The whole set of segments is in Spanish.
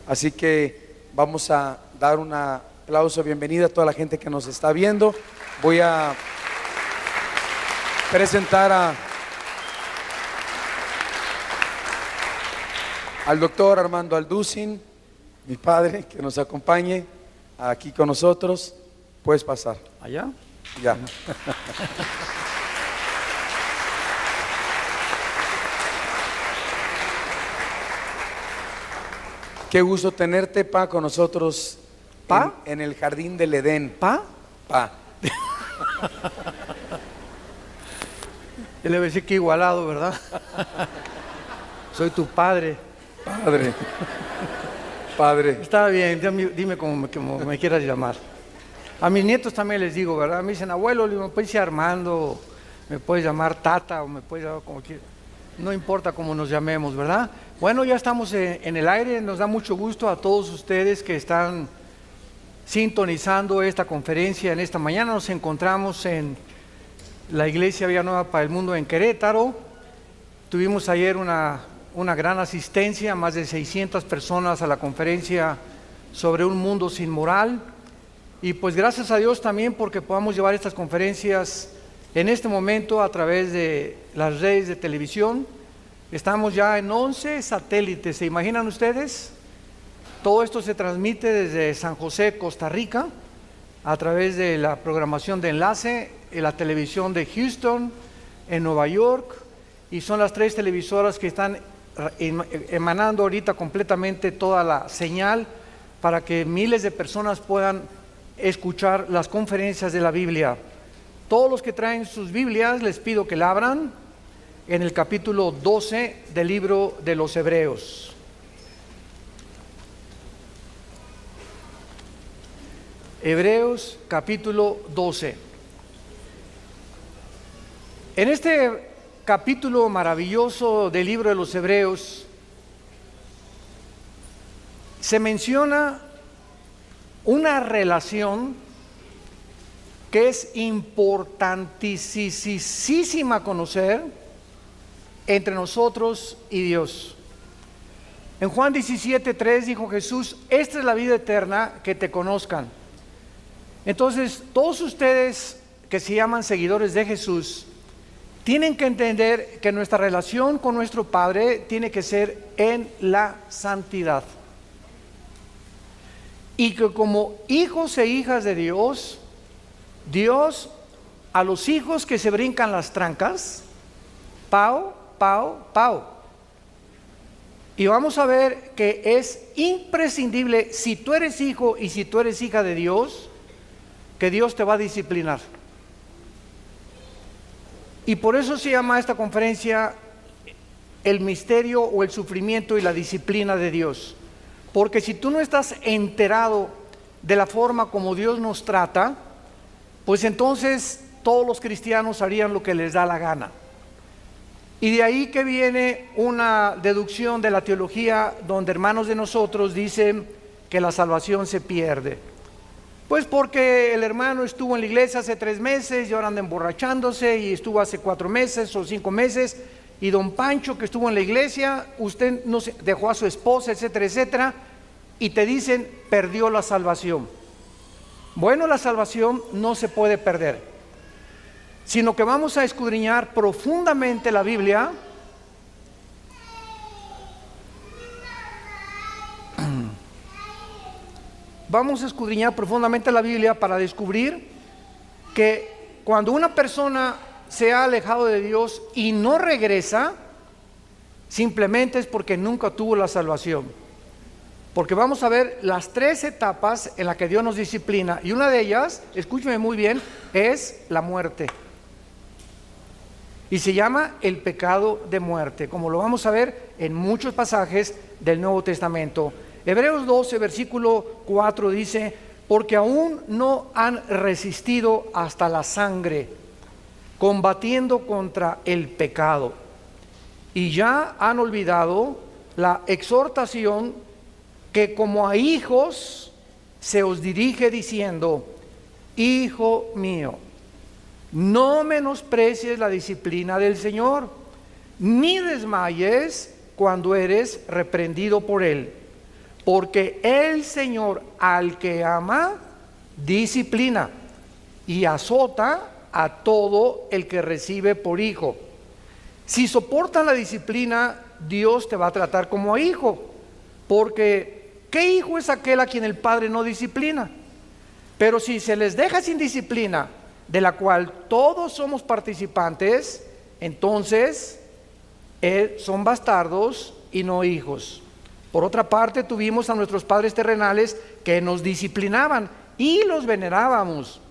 Así que vamos a dar un aplauso de bienvenida a toda la gente que nos está viendo. Voy a presentar al doctor Armando Alducin, mi padre, que nos acompañe aquí con nosotros. Puedes pasar. ¿Allá? Ya. Qué gusto tenerte, Pa, con nosotros. ¿Pa? En el jardín del Edén. ¿Pa? Pa. Él le va a decir que igualado, ¿verdad? Soy tu padre. Padre. Padre. Está bien, dime como me quieras llamar. A mis nietos también les digo, ¿verdad? Me dicen, abuelo, me puedes decir Armando, me puedes llamar Tata, o me puedes llamar como quieras. No importa cómo nos llamemos, ¿verdad? Bueno, ya estamos en el aire. Nos da mucho gusto a todos ustedes que están sintonizando esta conferencia en esta mañana. Nos encontramos en la Iglesia Vía Nueva para el Mundo en Querétaro. Tuvimos ayer una gran asistencia, más de 600 personas a la conferencia sobre un mundo sin moral. Y pues gracias a Dios también porque podamos llevar estas conferencias en este momento a través de las redes de televisión. Estamos ya en 11 satélites, ¿se imaginan ustedes? Todo esto se transmite desde San José, Costa Rica, a través de la programación de enlace, en la televisión de Houston, en Nueva York, y son las 3 televisoras que están emanando ahorita completamente toda la señal para que miles de personas puedan escuchar las conferencias de la Biblia. Todos los que traen sus Biblias les pido que la abran en el capítulo 12 del libro de los Hebreos. Hebreos capítulo 12. En este capítulo maravilloso del libro de los Hebreos se menciona una relación que es importantísima conocer entre nosotros y Dios. En Juan 17:3 dijo Jesús, esta es la vida eterna, que te conozcan. Entonces, todos ustedes que se llaman seguidores de Jesús, tienen que entender que nuestra relación con nuestro Padre tiene que ser en la santidad. Y que como hijos e hijas de Dios, Dios a los hijos que se brincan las trancas, pau, pau, pau. Y vamos a ver que es imprescindible, si tú eres hijo y si tú eres hija de Dios, que Dios te va a disciplinar. Y por eso se llama esta conferencia el misterio o el sufrimiento y la disciplina de Dios. Porque si tú no estás enterado de la forma como Dios nos trata, pues entonces todos los cristianos harían lo que les da la gana. Y de ahí que viene una deducción de la teología donde hermanos de nosotros dicen que la salvación se pierde. Pues porque el hermano estuvo en la iglesia hace 3 meses y ahora anda emborrachándose, y estuvo hace 4 meses o 5 meses, y don Pancho que estuvo en la iglesia, usted no dejó a su esposa, etcétera, etcétera, y te dicen perdió la salvación. Bueno, la salvación no se puede perder, sino que vamos a escudriñar profundamente la Biblia. Vamos a escudriñar profundamente la Biblia para descubrir que cuando una persona se ha alejado de Dios y no regresa, simplemente es porque nunca tuvo la salvación. Porque vamos a ver las 3 etapas en las que Dios nos disciplina, y una de ellas, escúcheme muy bien, es la muerte. Y se llama el pecado de muerte, como lo vamos a ver en muchos pasajes del Nuevo Testamento. Hebreos 12, versículo 4 dice, porque aún no han resistido hasta la sangre, combatiendo contra el pecado, y ya han olvidado la exhortación que como a hijos se os dirige diciendo, Hijo mío, no menosprecies la disciplina del Señor, ni desmayes cuando eres reprendido por Él, porque el Señor al que ama, disciplina y azota a todo el que recibe por hijo. Si soportan la disciplina, Dios te va a tratar como hijo, porque ¿qué hijo es aquel a quien el padre no disciplina? Pero si se les deja sin disciplina, de la cual todos somos participantes, entonces son bastardos y no hijos. Por otra parte, tuvimos a nuestros padres terrenales que nos disciplinaban y los venerábamos.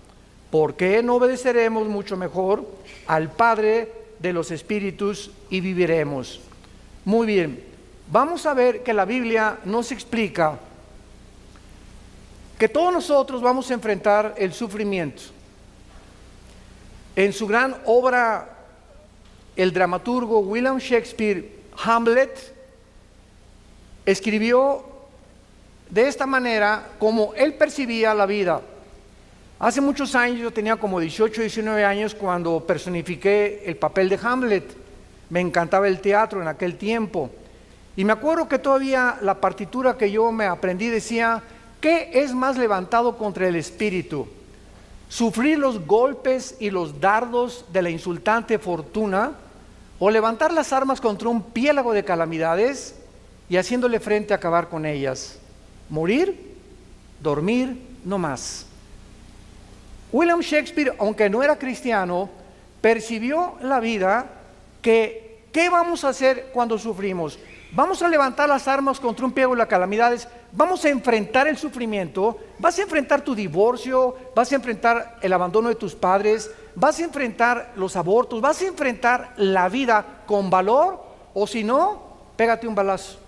¿Por qué no obedeceremos mucho mejor al Padre de los espíritus y viviremos? Muy bien, vamos a ver que la Biblia nos explica que todos nosotros vamos a enfrentar el sufrimiento. En su gran obra, el dramaturgo William Shakespeare, Hamlet, escribió de esta manera como él percibía la vida. Hace muchos años, yo tenía como 18, 19 años cuando personifiqué el papel de Hamlet. Me encantaba el teatro en aquel tiempo. Y me acuerdo que todavía la partitura que yo me aprendí decía: ¿qué es más levantado contra el espíritu? ¿Sufrir los golpes y los dardos de la insultante fortuna, o levantar las armas contra un piélago de calamidades y haciéndole frente a acabar con ellas? Morir, dormir, no más. William Shakespeare, aunque no era cristiano, percibió la vida que ¿qué vamos a hacer cuando sufrimos? Vamos a levantar las armas contra un piélago de las calamidades, vamos a enfrentar el sufrimiento, vas a enfrentar tu divorcio, vas a enfrentar el abandono de tus padres, vas a enfrentar los abortos, vas a enfrentar la vida con valor, o si no, pégate un balazo.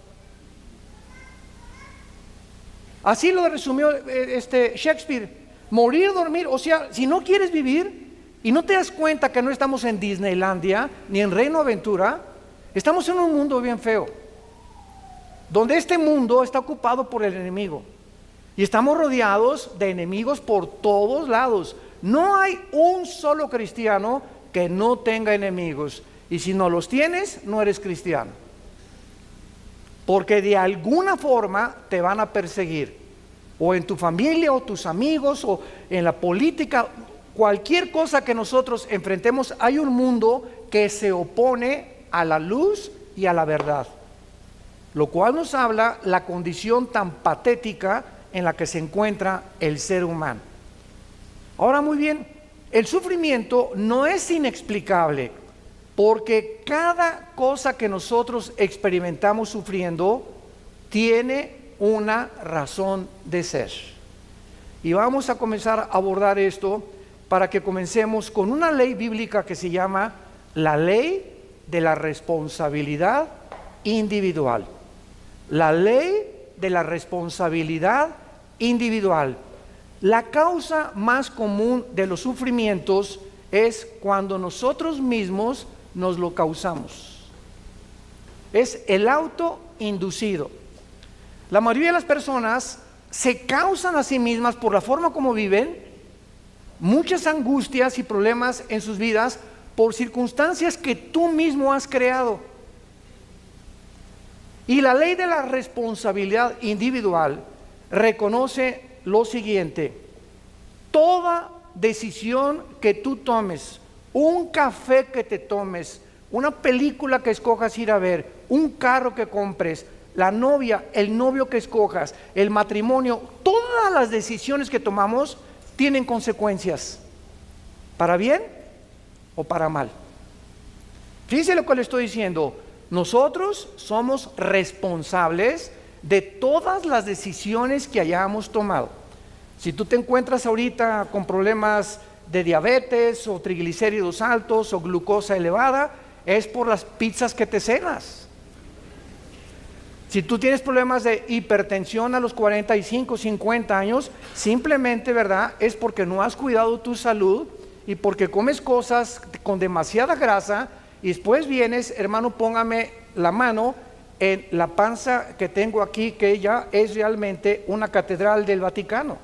Así lo resumió Shakespeare. Morir, dormir, o sea, si no quieres vivir y no te das cuenta que no estamos en Disneylandia ni en Reino Aventura, estamos en un mundo bien feo, donde este mundo está ocupado por el enemigo y estamos rodeados de enemigos por todos lados. No hay un solo cristiano que no tenga enemigos, y si no los tienes, no eres cristiano, porque de alguna forma te van a perseguir, o en tu familia, o tus amigos, o en la política. Cualquier cosa que nosotros enfrentemos, hay un mundo que se opone a la luz y a la verdad, lo cual nos habla la condición tan patética en la que se encuentra el ser humano. Ahora, muy bien, el sufrimiento no es inexplicable, porque cada cosa que nosotros experimentamos sufriendo tiene una razón de ser. Y vamos a comenzar a abordar esto para que comencemos con una ley bíblica que se llama la ley de la responsabilidad individual. La ley de la responsabilidad individual. La causa más común de los sufrimientos es cuando nosotros mismos nos lo causamos. Es el autoinducido. La mayoría de las personas se causan a sí mismas, por la forma como viven, muchas angustias y problemas en sus vidas por circunstancias que tú mismo has creado. Y la ley de la responsabilidad individual reconoce lo siguiente: toda decisión que tú tomes, un café que te tomes, una película que escojas ir a ver, un carro que compres, la novia, el novio que escojas, el matrimonio, todas las decisiones que tomamos tienen consecuencias, para bien o para mal. Fíjense lo que le estoy diciendo: nosotros somos responsables de todas las decisiones que hayamos tomado. Si tú te encuentras ahorita con problemas de diabetes o triglicéridos altos o glucosa elevada, es por las pizzas que te cenas. Si tú tienes problemas de hipertensión a los 45, 50 años, simplemente, ¿verdad?, es porque no has cuidado tu salud y porque comes cosas con demasiada grasa, y después vienes, hermano, póngame la mano en la panza que tengo aquí, que ya es realmente una catedral del Vaticano.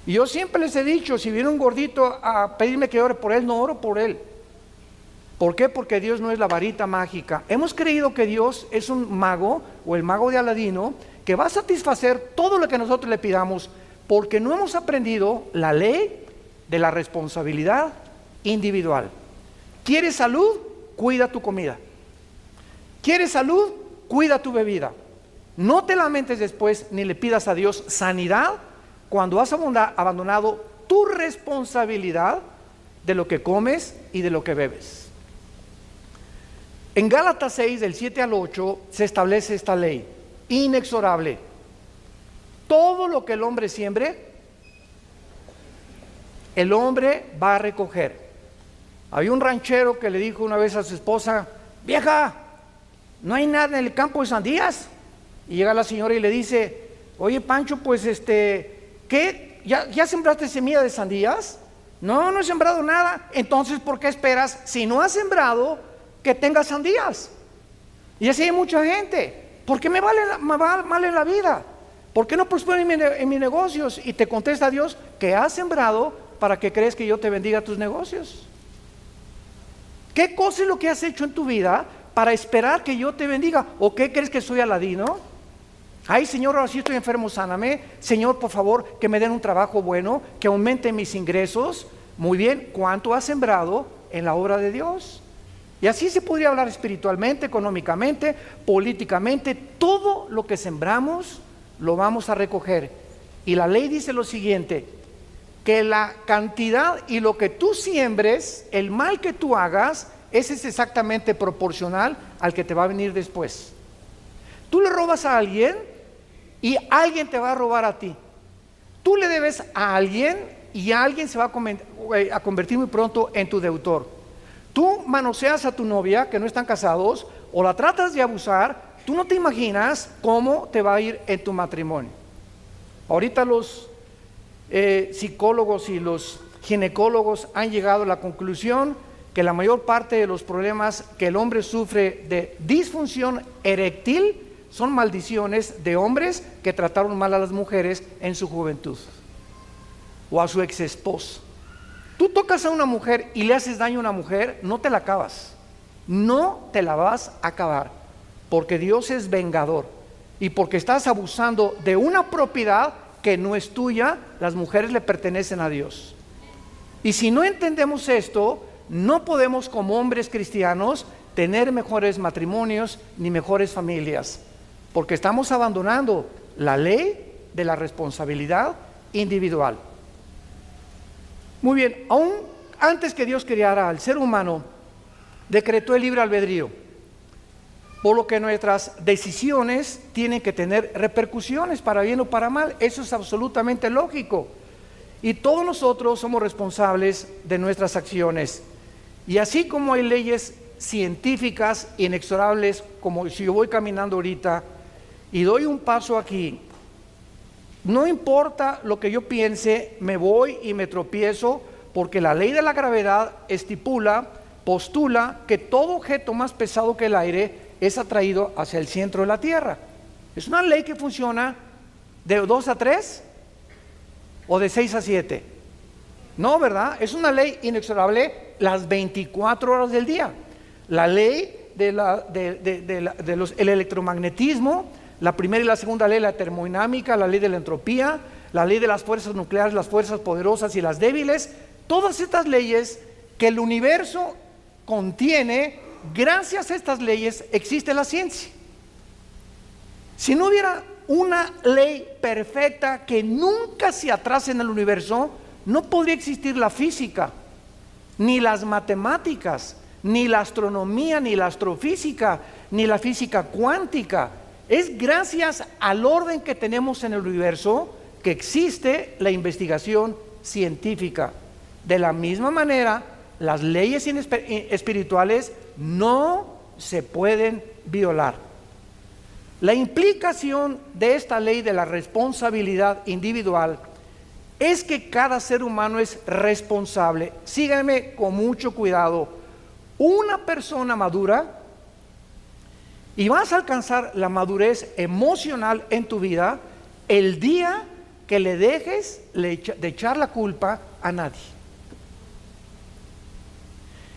Y yo siempre les he dicho, si viene un gordito a pedirme que ore por él, no oro por él. ¿Por qué? Porque Dios no es la varita mágica. Hemos creído que Dios es un mago, o el mago de Aladino, que va a satisfacer todo lo que nosotros le pidamos, porque no hemos aprendido la ley de la responsabilidad individual. ¿Quieres salud? Cuida tu comida. ¿Quieres salud? Cuida tu bebida. No te lamentes después ni le pidas a Dios sanidad cuando has abandonado tu responsabilidad de lo que comes y de lo que bebes. En Gálatas 6, del 7 al 8, se establece esta ley inexorable. Todo lo que el hombre siembre, el hombre va a recoger. Había un ranchero que le dijo una vez a su esposa: vieja, ¿no hay nada en el campo de sandías? Y llega la señora y le dice: oye, Pancho, pues ¿qué? ¿Ya sembraste semilla de sandías? No, no he sembrado nada. Entonces, ¿por qué esperas, si no has sembrado, que tengas sandías? Y así hay mucha gente. ¿Por qué me va mal en la vida? ¿Por qué no prospero en mis negocios? Y te contesta Dios que has sembrado para que crees que yo te bendiga tus negocios. ¿Qué cosa es lo que has hecho en tu vida para esperar que yo te bendiga? ¿O qué crees que soy Aladino? Ay, Señor, ahora sí estoy enfermo, sáname. Señor, por favor, que me den un trabajo bueno, que aumente mis ingresos. Muy bien, ¿cuánto has sembrado en la obra de Dios? Y así se podría hablar espiritualmente, económicamente, políticamente. Todo lo que sembramos lo vamos a recoger. Y la ley dice lo siguiente: que la cantidad y lo que tú siembres, el mal que tú hagas, ese es exactamente proporcional al que te va a venir después. Tú le robas a alguien y alguien te va a robar a ti. Tú le debes a alguien y alguien se va a convertir muy pronto en tu deudor. Tú manoseas a tu novia, que no están casados, o la tratas de abusar. Tú no te imaginas cómo te va a ir en tu matrimonio. Ahorita los psicólogos y los ginecólogos han llegado a la conclusión que la mayor parte de los problemas que el hombre sufre de disfunción eréctil son maldiciones de hombres que trataron mal a las mujeres en su juventud o a su ex esposa. Tú tocas a una mujer y le haces daño a una mujer, no te la acabas, no te la vas a acabar, porque Dios es vengador y porque estás abusando de una propiedad que no es tuya. Las mujeres le pertenecen a Dios. Y si no entendemos esto, no podemos como hombres cristianos tener mejores matrimonios ni mejores familias, porque estamos abandonando la ley de la responsabilidad individual. Muy bien, aún antes que Dios creara al ser humano, decretó el libre albedrío, por lo que nuestras decisiones tienen que tener repercusiones para bien o para mal. Eso es absolutamente lógico. Y todos nosotros somos responsables de nuestras acciones. Y así como hay leyes científicas inexorables, como si yo voy caminando ahorita y doy un paso aquí, no importa lo que yo piense, me voy y me tropiezo, porque la ley de la gravedad postula que todo objeto más pesado que el aire es atraído hacia el centro de la Tierra. Es una ley que funciona de 2 a 3 o de 6 a 7. No, ¿verdad? Es una ley inexorable las 24 horas del día. La ley del electromagnetismo, la primera y la segunda ley, la termodinámica, la ley de la entropía, la ley de las fuerzas nucleares, las fuerzas poderosas y las débiles, todas estas leyes que el universo contiene. Gracias a estas leyes existe la ciencia. Si no hubiera una ley perfecta que nunca se atrase en el universo, no podría existir la física, ni las matemáticas, ni la astronomía, ni la astrofísica, ni la física cuántica. Es gracias al orden que tenemos en el universo que existe la investigación científica. De la misma manera, las leyes espirituales no se pueden violar. La implicación de esta ley de la responsabilidad individual es que cada ser humano es responsable. Síganme con mucho cuidado. Una persona madura, y vas a alcanzar la madurez emocional en tu vida el día que le dejes de echar la culpa a nadie.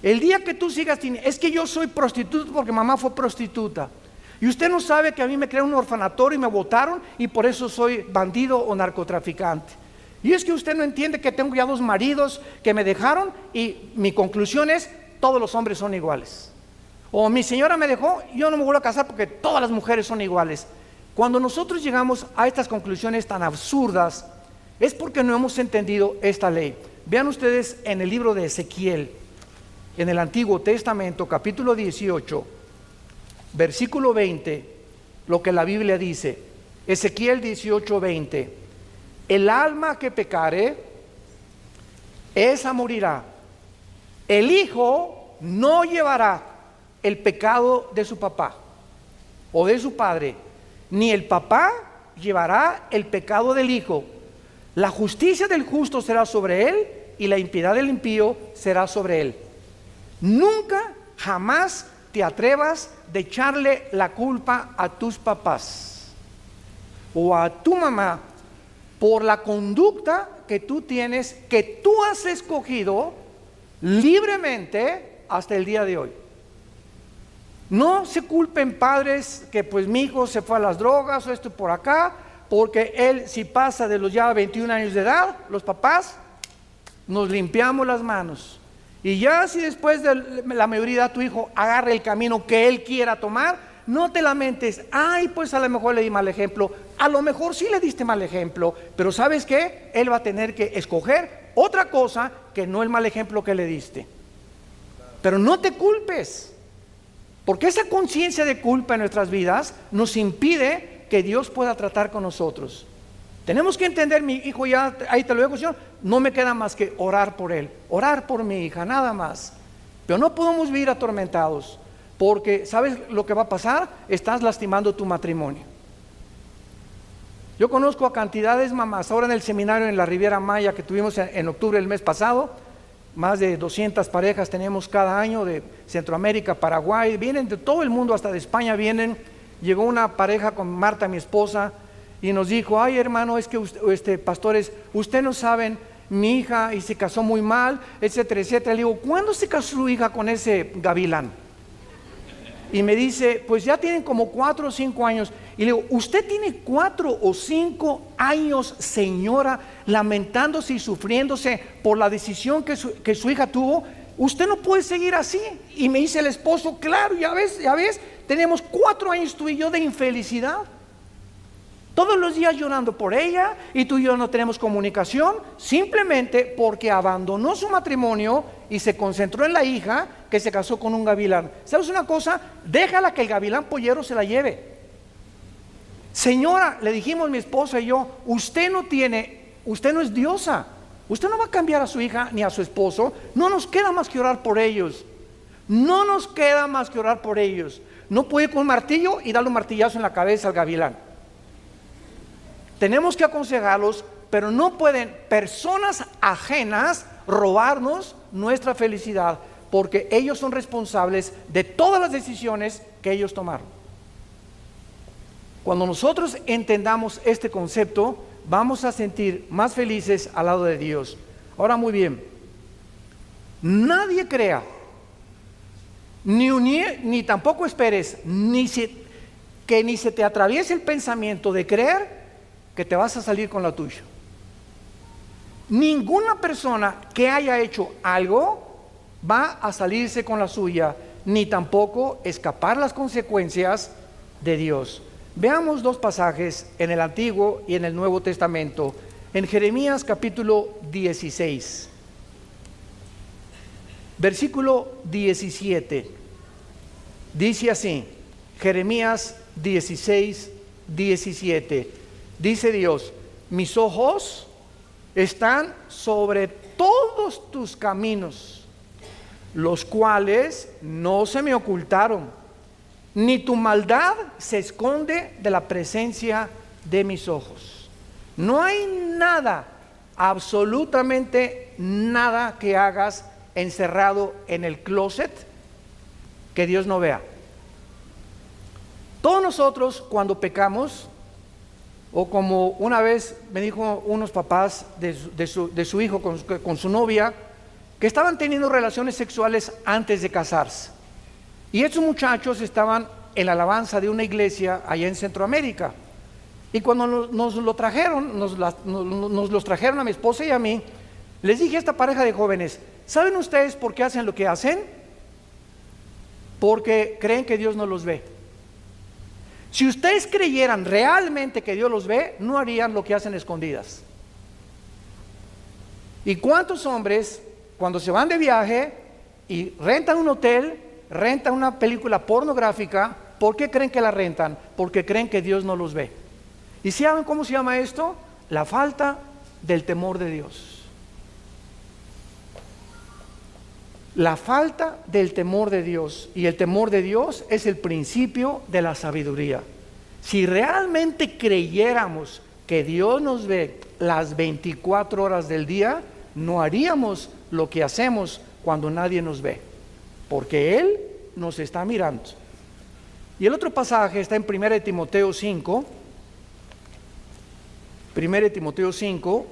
El día que tú sigas, es que yo soy prostituta porque mamá fue prostituta. Y usted no sabe que a mí me crearon un orfanatorio y me botaron y por eso soy bandido o narcotraficante. Y es que usted no entiende que tengo ya 2 maridos que me dejaron y mi conclusión es, todos los hombres son iguales. O mi señora me dejó, yo no me vuelvo a casar porque todas las mujeres son iguales. Cuando nosotros llegamos a estas conclusiones tan absurdas, es porque no hemos entendido esta ley. Vean ustedes en el libro de Ezequiel, en el Antiguo Testamento, capítulo 18, versículo 20, lo que la Biblia dice. Ezequiel 18, 20. El alma que pecare, esa morirá. El hijo no llevará el pecado de su papá o de su padre, ni el papá llevará el pecado del hijo. La justicia del justo será sobre él y la impiedad del impío será sobre él. Nunca, jamás te atrevas de echarle la culpa a tus papás o a tu mamá por la conducta que tú tienes, que tú has escogido libremente hasta el día de hoy. No se culpen padres que pues mi hijo se fue a las drogas o esto por acá, porque él si pasa de los ya 21 años de edad, los papás nos limpiamos las manos. Y ya si después de la mayoría de tu hijo agarra el camino que él quiera tomar, no te lamentes, ay pues a lo mejor le di mal ejemplo, a lo mejor sí le diste mal ejemplo, pero ¿sabes qué? Él va a tener que escoger otra cosa que no el mal ejemplo que le diste. Pero no te culpes, porque esa conciencia de culpa en nuestras vidas nos impide que Dios pueda tratar con nosotros. Tenemos que entender, mi hijo ya, ahí te lo dejo, Señor, no me queda más que orar por él, orar por mi hija, nada más. Pero no podemos vivir atormentados, porque ¿sabes lo que va a pasar? Estás lastimando tu matrimonio. Yo conozco a cantidades mamás, ahora en el seminario en la Riviera Maya que tuvimos en octubre del mes pasado, más de 200 parejas tenemos cada año de Centroamérica, Paraguay, vienen de todo el mundo, hasta de España vienen. Llegó una pareja con Marta, mi esposa, y nos dijo, ay hermano, es que pastores, ustedes no saben, mi hija y se casó muy mal, etcétera, etcétera. Le digo, ¿cuándo se casó su hija con ese gavilán? Y me dice, pues ya tienen como 4 o 5 años. Y le digo, ¿usted tiene 4 o 5 años, señora, lamentándose y sufriéndose por la decisión que su hija tuvo? Usted no puede seguir así. Y me dice el esposo, claro, ya ves, tenemos 4 años tú y yo de infelicidad. Todos los días llorando por ella y tú y yo no tenemos comunicación simplemente porque abandonó su matrimonio y se concentró en la hija que se casó con un gavilán. ¿Sabes una cosa? Déjala que el gavilán pollero se la lleve. Señora, le dijimos mi esposa y yo, usted no es diosa, usted no va a cambiar a su hija ni a su esposo, no nos queda más que orar por ellos. No nos queda más que orar por ellos. No puede ir con un martillo y darle un martillazo en la cabeza al gavilán. Tenemos que aconsejarlos, pero no pueden personas ajenas robarnos nuestra felicidad, porque ellos son responsables de todas las decisiones que ellos tomaron. Cuando nosotros entendamos este concepto, vamos a sentir más felices al lado de Dios. Ahora muy bien, nadie crea, ni tampoco esperes, que ni se te atraviese el pensamiento de creer que te vas a salir con la tuya. Ninguna persona que haya hecho algo va a salirse con la suya, ni tampoco escapar las consecuencias de Dios. Veamos 2 pasajes en el Antiguo y en el Nuevo Testamento. En Jeremías capítulo 16, versículo 17, dice así, Jeremías 16, 17, dice Dios, mis ojos están sobre todos tus caminos, los cuales no se me ocultaron, ni tu maldad se esconde de la presencia de mis ojos. No hay nada, absolutamente nada que hagas encerrado en el closet que Dios no vea. Todos nosotros cuando pecamos O como una vez me dijo unos papás de su hijo con su novia, que estaban teniendo relaciones sexuales antes de casarse. Y estos muchachos estaban en la alabanza de una iglesia allá en Centroamérica. Y cuando nos los trajeron a mi esposa y a mí, les dije a esta pareja de jóvenes: ¿saben ustedes por qué hacen lo que hacen? Porque creen que Dios no los ve. Si ustedes creyeran realmente que Dios los ve, no harían lo que hacen escondidas. ¿Y cuántos hombres, cuando se van de viaje y rentan un hotel, rentan una película pornográfica, por qué creen que la rentan? Porque creen que Dios no los ve. ¿Y saben cómo se llama esto? La falta del temor de Dios. La falta del temor de Dios. Y el temor de Dios es el principio de la sabiduría. Si realmente creyéramos que Dios nos ve las 24 horas del día, no haríamos lo que hacemos cuando nadie nos ve, porque Él nos está mirando. Y el otro pasaje está en 1 Timoteo 5, 1 Timoteo 5,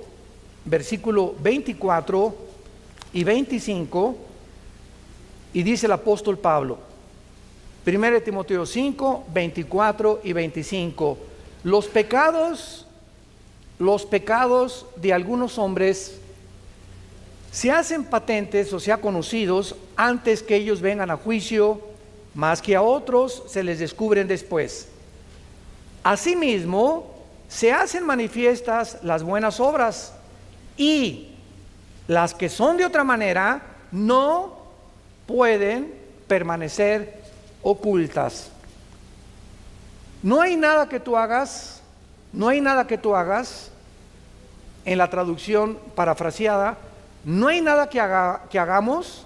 versículo 24 y 25, y dice el apóstol Pablo, 1 Timoteo 5, 24 y 25, los pecados de algunos hombres se hacen patentes, o sea, conocidos, antes que ellos vengan a juicio, mas que a otros se les descubren después. Asimismo, se hacen manifiestas las buenas obras, y las que son de otra manera no pueden permanecer ocultas. No hay nada que tú hagas en la traducción parafraseada, no hay nada que hagamos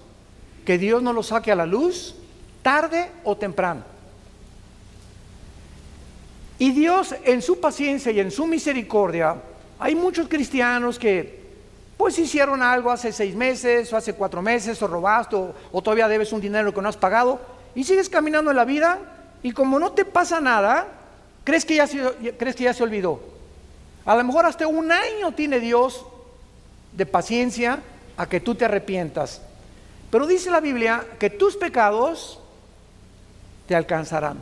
que Dios no lo saque a la luz tarde o temprano. Y Dios, en su paciencia y en su misericordia, hay muchos cristianos que pues hicieron algo hace 6 meses o hace 4 meses, o robaste, o todavía debes un dinero que no has pagado, y sigues caminando en la vida, y como no te pasa nada, crees que ya se olvidó. A lo mejor hasta 1 año tiene Dios de paciencia a que tú te arrepientas. Pero dice la Biblia que tus pecados te alcanzarán.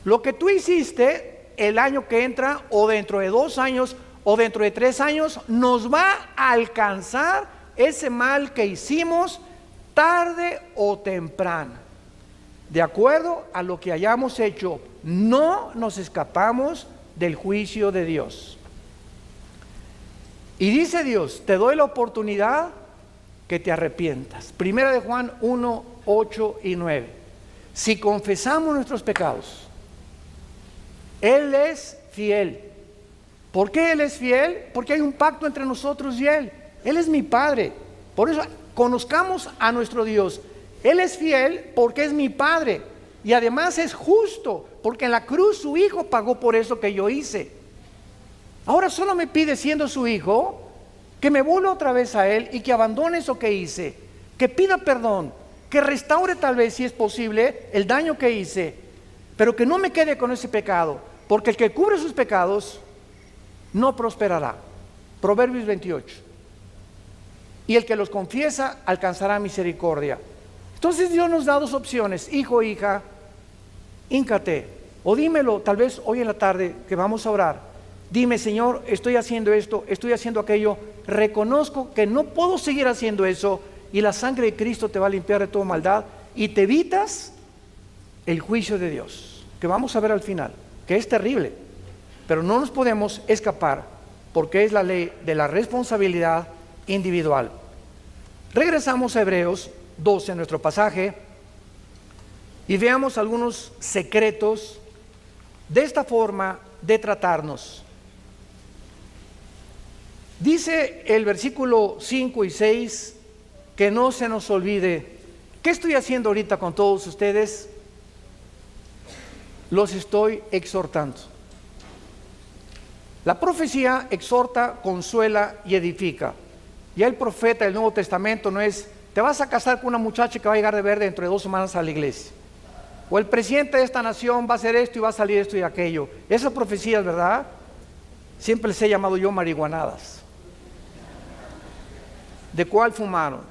Lo que tú hiciste el año que entra, o dentro de 2 años, o dentro de 3 años, nos va a alcanzar ese mal que hicimos tarde o temprano. De acuerdo a lo que hayamos hecho, no nos escapamos del juicio de Dios. Y dice Dios, te doy la oportunidad que te arrepientas. Primera de Juan 1, 8 y 9. Si confesamos nuestros pecados, Él es fiel. ¿Por qué Él es fiel? Porque hay un pacto entre nosotros y Él. Él es mi Padre. Por eso conozcamos a nuestro Dios. Él es fiel porque es mi Padre. Y además es justo, porque en la cruz su Hijo pagó por eso que yo hice. Ahora solo me pide, siendo su Hijo, que me vuelva otra vez a Él y que abandone eso que hice, que pida perdón, que restaure tal vez, si es posible, el daño que hice, pero que no me quede con ese pecado, porque el que cubre sus pecados no prosperará. Proverbios 28. Y el que los confiesa alcanzará misericordia. Entonces Dios nos da 2 opciones: hijo, hija, híncate, o dímelo tal vez hoy en la tarde que vamos a orar. Dime: Señor, estoy haciendo esto, estoy haciendo aquello, reconozco que no puedo seguir haciendo eso, y la sangre de Cristo te va a limpiar de toda maldad y te evitas el juicio de Dios, que vamos a ver al final, que es terrible, pero no nos podemos escapar porque es la ley de la responsabilidad individual. Regresamos a Hebreos 12, en nuestro pasaje, y veamos algunos secretos de esta forma de tratarnos. Dice el versículo 5 y 6, que no se nos olvide. ¿Qué estoy haciendo ahorita con todos ustedes? Los estoy exhortando. La profecía exhorta, consuela y edifica. Ya el profeta del Nuevo Testamento no es: te vas a casar con una muchacha que va a llegar de ver dentro de 2 semanas a la iglesia, o el presidente de esta nación va a hacer esto y va a salir esto y aquello. Esas profecías, ¿verdad?, siempre les he llamado yo marihuanadas. ¿De cuál fumaron?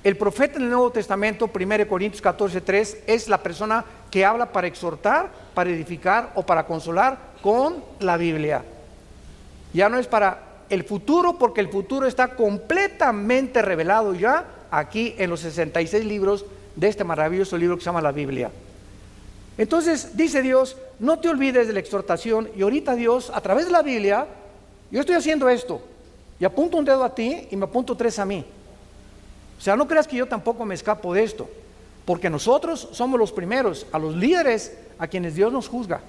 El profeta en el Nuevo Testamento, 1 Corintios 14:3, es la persona que habla para exhortar, para edificar o para consolar con la Biblia. Ya no es para el futuro, porque el futuro está completamente revelado ya aquí en los 66 libros de este maravilloso libro que se llama la Biblia. Entonces dice Dios, no te olvides de la exhortación. Y ahorita Dios, a través de la Biblia, yo estoy haciendo esto, y apunto un dedo a ti y me apunto 3 a mí. O sea, no creas que yo tampoco me escapo de esto, porque nosotros somos los primeros, a los líderes a quienes Dios nos juzga.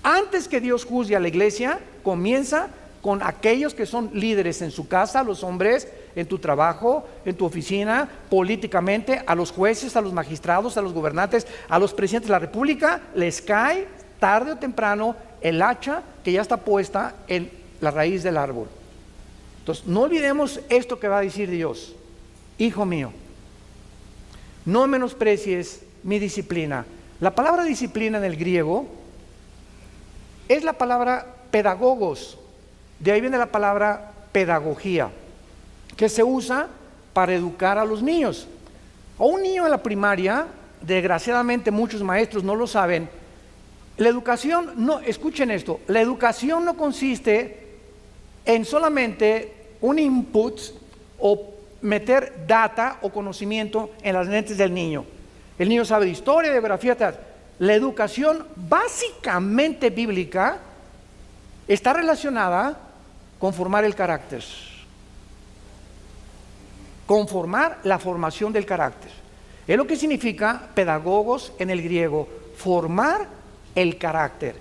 Antes que Dios juzgue a la iglesia, comienza con aquellos que son líderes en su casa, los hombres, en tu trabajo, en tu oficina, políticamente, a los jueces, a los magistrados, a los gobernantes, a los presidentes de la república, les cae tarde o temprano el hacha que ya está puesta en la raíz del árbol. Entonces, no olvidemos esto que va a decir Dios. Hijo mío, no menosprecies mi disciplina. La palabra disciplina en el griego es la palabra pedagogos. De ahí viene la palabra pedagogía, que se usa para educar a los niños. A un niño en la primaria, desgraciadamente muchos maestros no lo saben, la educación no, escuchen esto, la educación no consiste en solamente un input o meter data o conocimiento en las mentes del niño. El niño sabe de historia, de geografía, tal. La educación básicamente bíblica está relacionada con formar el carácter, conformar la formación del carácter. Es lo que significa pedagogos en el griego, formar el carácter.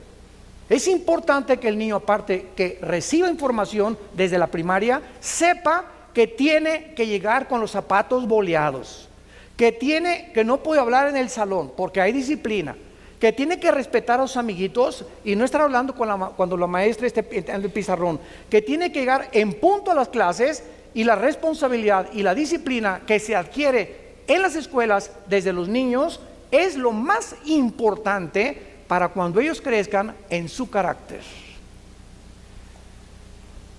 Es importante que el niño, aparte que reciba información desde la primaria, sepa que tiene que llegar con los zapatos boleados, que no puede hablar en el salón porque hay disciplina, que tiene que respetar a sus amiguitos y no estar hablando cuando la maestra esté en el pizarrón, que tiene que llegar en punto a las clases, y la responsabilidad y la disciplina que se adquiere en las escuelas desde los niños es lo más importante para cuando ellos crezcan en su carácter.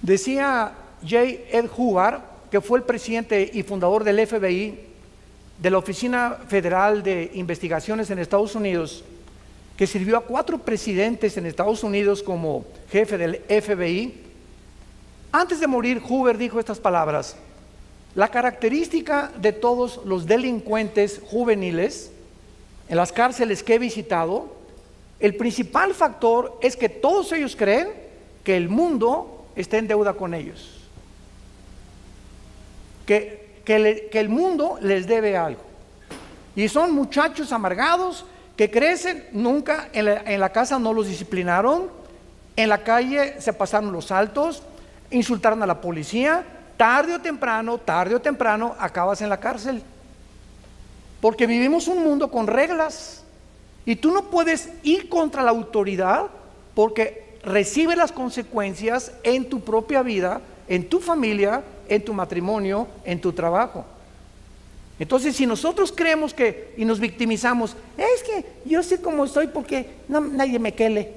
Decía J. Ed Hubbard, que fue el presidente y fundador del FBI, de la Oficina Federal de Investigaciones en Estados Unidos, que sirvió a 4 presidentes en Estados Unidos como jefe del FBI. Antes de morir, Hubbard dijo estas palabras: la característica de todos los delincuentes juveniles en las cárceles que he visitado, el principal factor es que todos ellos creen que el mundo está en deuda con ellos, que el mundo les debe algo, y son muchachos amargados que crecen, nunca en la casa no los disciplinaron, en la calle se pasaron los altos, insultaron a la policía, tarde o temprano acabas en la cárcel, porque vivimos un mundo con reglas y tú no puedes ir contra la autoridad porque recibe las consecuencias en tu propia vida, en tu familia, en tu matrimonio, en tu trabajo. Entonces, si nosotros creemos y nos victimizamos, es que yo sé cómo soy porque nadie me quele.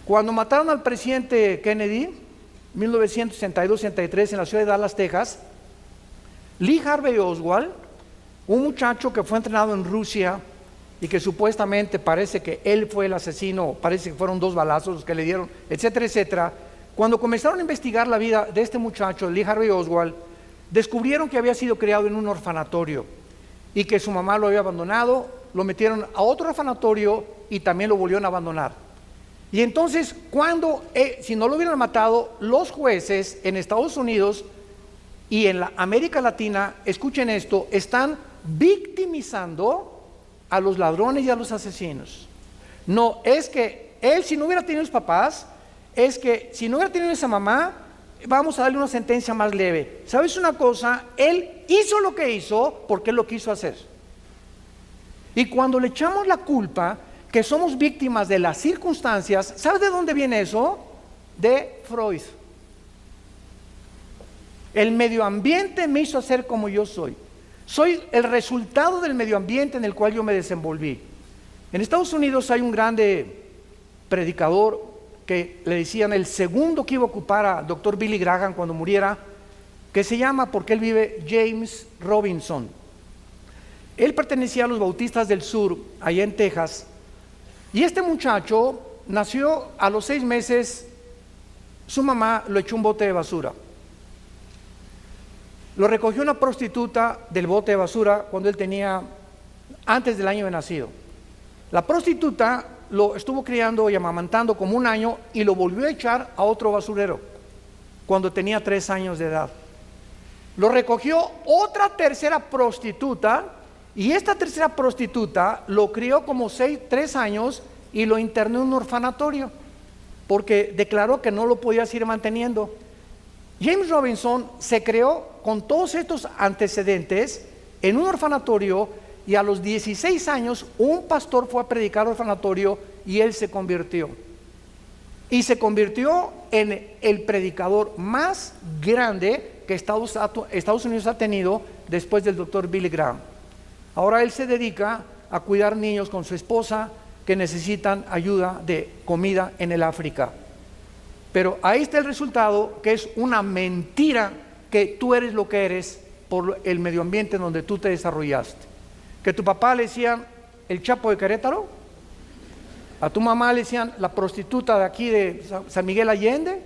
Cuando mataron al presidente Kennedy, 1962-63, en la ciudad de Dallas, Texas, Lee Harvey Oswald, un muchacho que fue entrenado en Rusia y que supuestamente parece que él fue el asesino, parece que fueron 2 balazos los que le dieron, etcétera, etcétera. Cuando comenzaron a investigar la vida de este muchacho, Lee Harvey Oswald, descubrieron que había sido criado en un orfanatorio y que su mamá lo había abandonado, lo metieron a otro orfanatorio y también lo volvieron a abandonar. Y entonces, si no lo hubieran matado, los jueces en Estados Unidos y en la América Latina, escuchen esto, están victimizando a los ladrones y a los asesinos. No, es que él, si no hubiera tenido sus papás, es que si no hubiera tenido esa mamá, vamos a darle una sentencia más leve. ¿Sabes una cosa? Él hizo lo que hizo porque él lo quiso hacer. Y cuando le echamos la culpa que somos víctimas de las circunstancias, ¿sabes de dónde viene eso? De Freud. El medio ambiente me hizo ser como yo soy. Soy el resultado del medio ambiente en el cual yo me desenvolví. En Estados Unidos hay un grande predicador que le decían el segundo que iba a ocupar a Dr. Billy Graham cuando muriera, que se llama, porque él vive, James Robinson. Él pertenecía a los Bautistas del Sur, allá en Texas, y este muchacho nació a los 6 meses, su mamá lo echó un bote de basura. Lo recogió una prostituta del bote de basura cuando él tenía, antes del año de nacido. La prostituta lo estuvo criando y amamantando como 1 año y lo volvió a echar a otro basurero cuando tenía 3 años de edad. Lo recogió otra tercera prostituta y esta tercera prostituta lo crió como 3 años y lo internó en un orfanatorio porque declaró que no lo podía seguir manteniendo. James Robinson se creó con todos estos antecedentes en un orfanatorio y a los 16 años un pastor fue a predicar al orfanatorio y él se convirtió. Y se convirtió en el predicador más grande que Estados Unidos ha tenido después del Dr. Billy Graham. Ahora él se dedica a cuidar niños con su esposa que necesitan ayuda de comida en el África. Pero ahí está el resultado, que es una mentira que tú eres lo que eres por el medio ambiente en donde tú te desarrollaste. Que tu papá le decían el Chapo de Querétaro, a tu mamá le decían la prostituta de aquí de San Miguel Allende,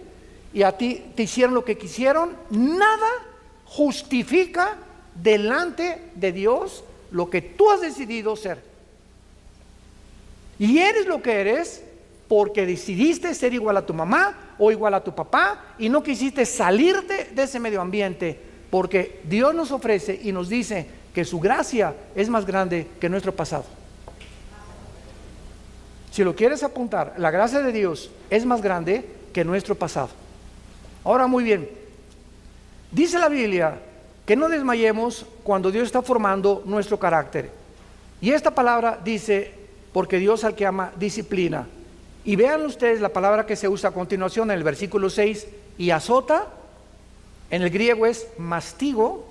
y a ti te hicieron lo que quisieron. Nada justifica delante de Dios lo que tú has decidido ser. Y eres lo que eres porque decidiste ser igual a tu mamá o igual a tu papá y no quisiste salirte de ese medio ambiente, porque Dios nos ofrece y nos dice que su gracia es más grande que nuestro pasado. Si lo quieres apuntar, la gracia de Dios es más grande que nuestro pasado. Ahora, muy bien, dice la Biblia que no desmayemos cuando Dios está formando nuestro carácter. Y esta palabra dice, porque Dios al que ama disciplina. Y vean ustedes la palabra que se usa a continuación en el versículo 6, y azota, en el griego es mastigo,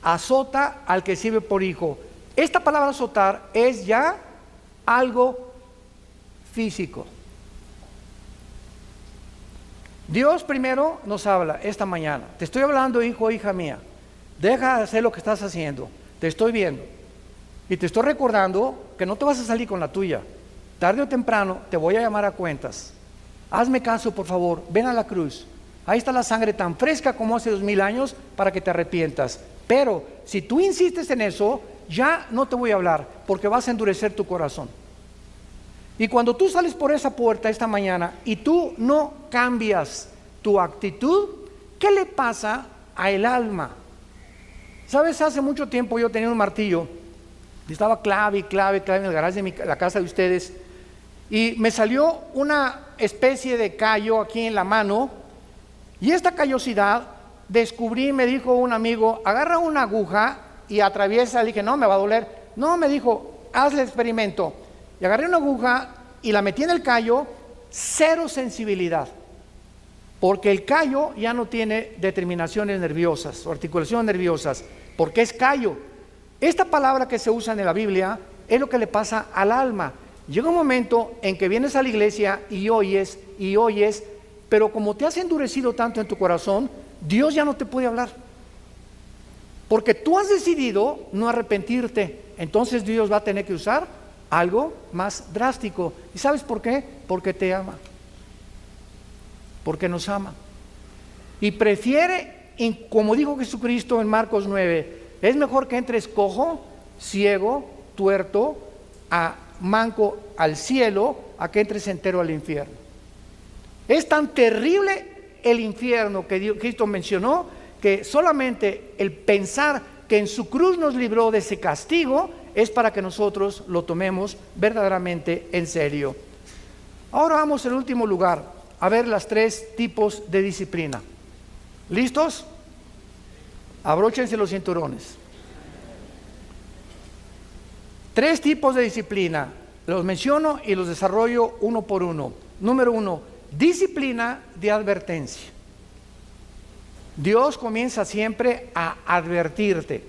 azota al que sirve por hijo. Esta palabra azotar es ya algo físico. Dios primero nos habla esta mañana. Te estoy hablando, hijo, hija mía. Deja de hacer lo que estás haciendo. Te estoy viendo. Y te estoy recordando que no te vas a salir con la tuya. Tarde o temprano te voy a llamar a cuentas. Hazme caso, por favor. Ven a la cruz. Ahí está la sangre tan fresca como hace 2000 años para que te arrepientas. Pero si tú insistes en eso, ya no te voy a hablar porque vas a endurecer tu corazón. Y cuando tú sales por esa puerta esta mañana y tú no cambias tu actitud, ¿qué le pasa a el alma? ¿Sabes? Hace mucho tiempo yo tenía un martillo y estaba clave en el garaje de la casa de ustedes, y me salió una especie de callo aquí en la mano, y esta callosidad descubrí, me dijo un amigo, agarra una aguja y atraviesa. Le dije, no, me va a doler. No, me dijo, hazle el experimento. Y agarré una aguja y la metí en el callo, cero sensibilidad, porque el callo ya no tiene determinaciones nerviosas o articulaciones nerviosas, porque es callo. Esta palabra que se usa en la Biblia es lo que le pasa al alma. Llega un momento en que vienes a la iglesia y oyes, pero como te has endurecido tanto en tu corazón, Dios ya no te puede hablar, porque tú has decidido no arrepentirte. Entonces Dios va a tener que usar algo más drástico. ¿Y sabes por qué? Porque te ama, porque nos ama y prefiere, como dijo Jesucristo en Marcos 9, es mejor que entres cojo, ciego, tuerto, manco al cielo, a que entres entero al infierno. Es tan terrible el infierno que Cristo mencionó, que solamente el pensar que en su cruz nos libró de ese castigo es para que nosotros lo tomemos verdaderamente en serio. Ahora vamos en último lugar a ver las 3 tipos de disciplina. ¿Listos? Abróchense los cinturones. 3 tipos de disciplina. Los menciono y los desarrollo uno por uno. Número 1, disciplina de advertencia. Dios comienza siempre a advertirte.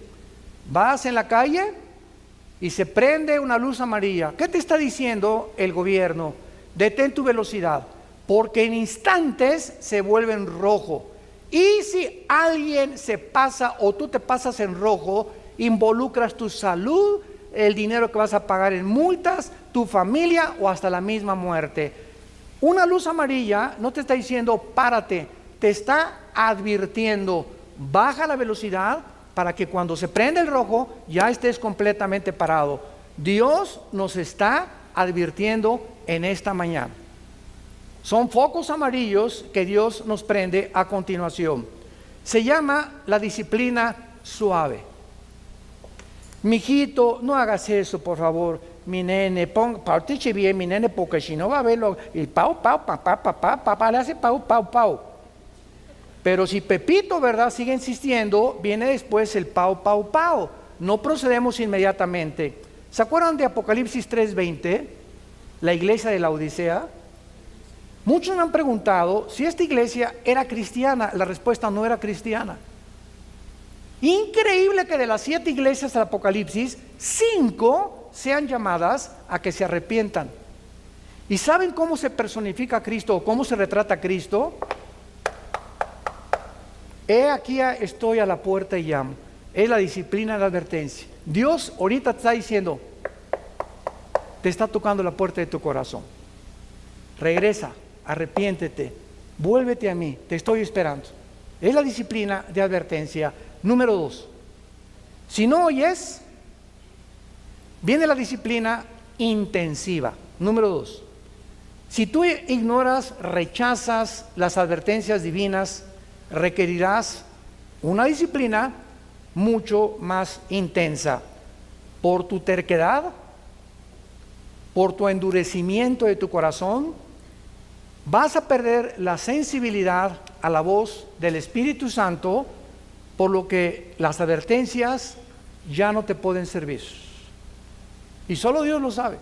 Vas en la calle y se prende una luz amarilla. ¿Qué te está diciendo el gobierno? detén tu velocidad, porque en instantes se vuelve en rojo. Y si alguien se pasa o tú te pasas en rojo, involucras tu salud, el dinero que vas a pagar en multas, tu familia o hasta la misma muerte. Una luz amarilla no te está diciendo párate, te está advirtiendo, baja la velocidad para que cuando se prende el rojo ya estés completamente parado. Dios nos está advirtiendo en esta mañana. Son focos amarillos que Dios nos prende a continuación. Se llama la disciplina suave. Mijito, no hagas eso, por favor. Mi nene, partiche bien, mi nene, porque si no va a verlo. Y pau, papá, le hace pau, pau. Pero si Pepito, ¿verdad?, sigue insistiendo, viene después el pau. No procedemos inmediatamente. ¿Se acuerdan de Apocalipsis 3:20? La iglesia de la Odisea. Muchos me han preguntado si esta iglesia era cristiana. La respuesta: no era cristiana. Increíble que de las 7 iglesias del Apocalipsis, 5 sean llamadas a que se arrepientan. ¿Y saben cómo se personifica a Cristo o cómo se retrata a Cristo? He aquí estoy a la puerta y llamo. Es la disciplina de la advertencia. Dios ahorita te está diciendo, te está tocando la puerta de tu corazón. Regresa, arrepiéntete, vuélvete a mí, te estoy esperando. Es la disciplina de advertencia. Número 2, si no oyes, viene la disciplina intensiva. Número 2, si tú ignoras, rechazas las advertencias divinas, requerirás una disciplina mucho más intensa. Por tu terquedad, por tu endurecimiento de tu corazón, vas a perder la sensibilidad a la voz del Espíritu Santo, por lo que las advertencias ya no te pueden servir. Y solo Dios lo sabe.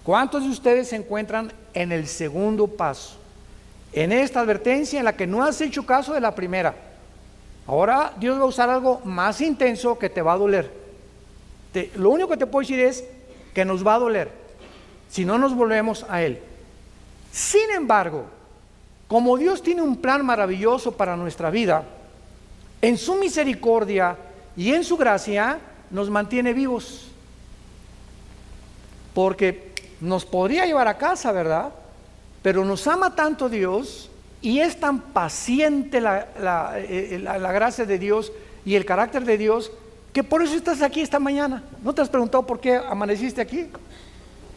¿Cuántos de ustedes se encuentran en el segundo paso? En esta advertencia en la que no has hecho caso de la primera. Ahora Dios va a usar algo más intenso que te va a doler. Lo único que te puedo decir es que nos va a doler si no nos volvemos a Él. Sin embargo, como Dios tiene un plan maravilloso para nuestra vida, en su misericordia y en su gracia nos mantiene vivos. Porque nos podría llevar a casa, ¿verdad? Pero nos ama tanto Dios y es tan paciente la gracia de Dios y el carácter de Dios, que por eso estás aquí esta mañana. ¿No te has preguntado por qué amaneciste aquí?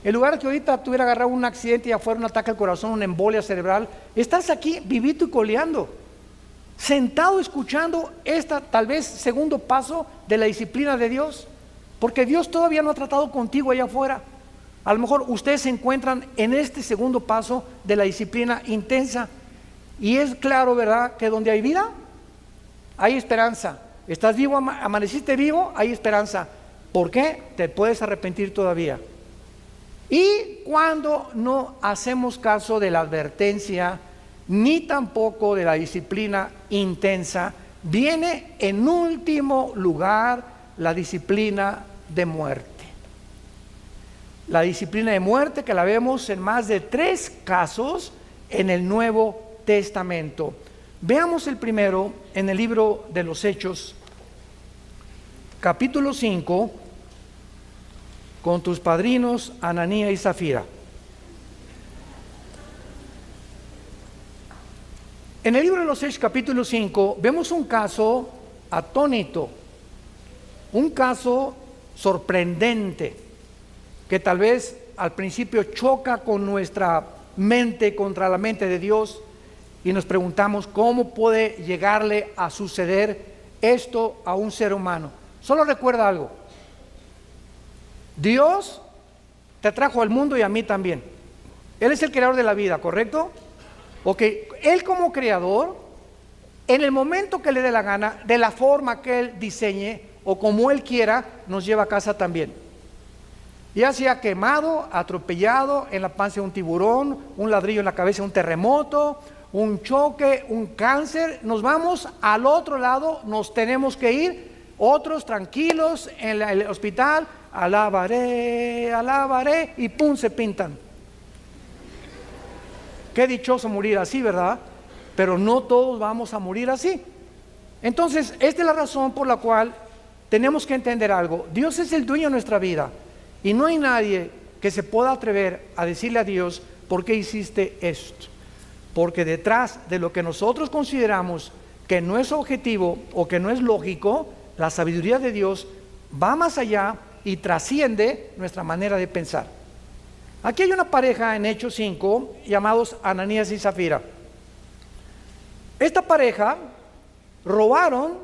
En lugar de que ahorita te hubiera agarrado un accidente y afuera un ataque al corazón, una embolia cerebral, estás aquí vivito y coleando, sentado escuchando tal vez segundo paso de la disciplina de Dios, porque Dios todavía no ha tratado contigo allá afuera. A lo mejor ustedes se encuentran en este segundo paso de la disciplina intensa, y es claro, ¿verdad?, que donde hay vida hay esperanza. Estás vivo, amaneciste vivo, hay esperanza. ¿Por qué? Te puedes arrepentir todavía. Y cuando no hacemos caso de la advertencia, ni tampoco de la disciplina intensa, viene en último lugar la disciplina de muerte. La disciplina de muerte, que la vemos en más de 3 casos en el Nuevo Testamento. Veamos el primero en el libro de los Hechos, capítulo 5, con tus padrinos Ananías y Zafira. En el libro de los Hechos, capítulo 5, vemos un caso atónito, un caso sorprendente, que tal vez al principio choca con nuestra mente contra la mente de Dios, y nos preguntamos cómo puede llegarle a suceder esto a un ser humano. Solo recuerda algo: Dios te trajo al mundo y a mí también. Él es el creador de la vida, ¿correcto? Ok, Él como creador, en el momento que le dé la gana, de la forma que Él diseñe o como Él quiera, nos lleva a casa también. Ya sea quemado, atropellado, en la panza de un tiburón, un ladrillo en la cabeza de un terremoto, un choque, un cáncer, nos vamos al otro lado, nos tenemos que ir. Otros tranquilos en el hospital, alabaré, y pum, se pintan. Qué dichoso morir así, ¿verdad? Pero no todos vamos a morir así. Entonces, esta es la razón por la cual tenemos que entender algo. Dios es el dueño de nuestra vida y no hay nadie que se pueda atrever a decirle a Dios, ¿por qué hiciste esto? Porque detrás de lo que nosotros consideramos que no es objetivo o que no es lógico, la sabiduría de Dios va más allá y trasciende nuestra manera de pensar. Aquí hay una pareja en Hechos 5 llamados Ananías y Zafira. Esta pareja robaron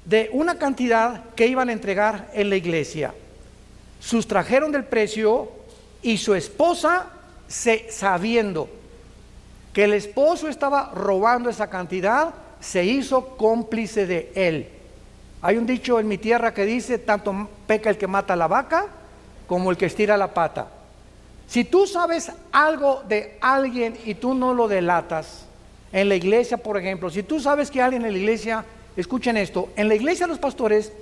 de una cantidad que iban a entregar en la iglesia. Sustrajeron del precio y su esposa, sabiendo que el esposo estaba robando esa cantidad, se hizo cómplice de él. Hay un dicho en mi tierra que dice, tanto peca el que mata a la vaca como el que estira la pata. Si tú sabes algo de alguien y tú no lo delatas, en la iglesia, por ejemplo, si tú sabes que alguien en la iglesia, escuchen esto, en la iglesia los pastores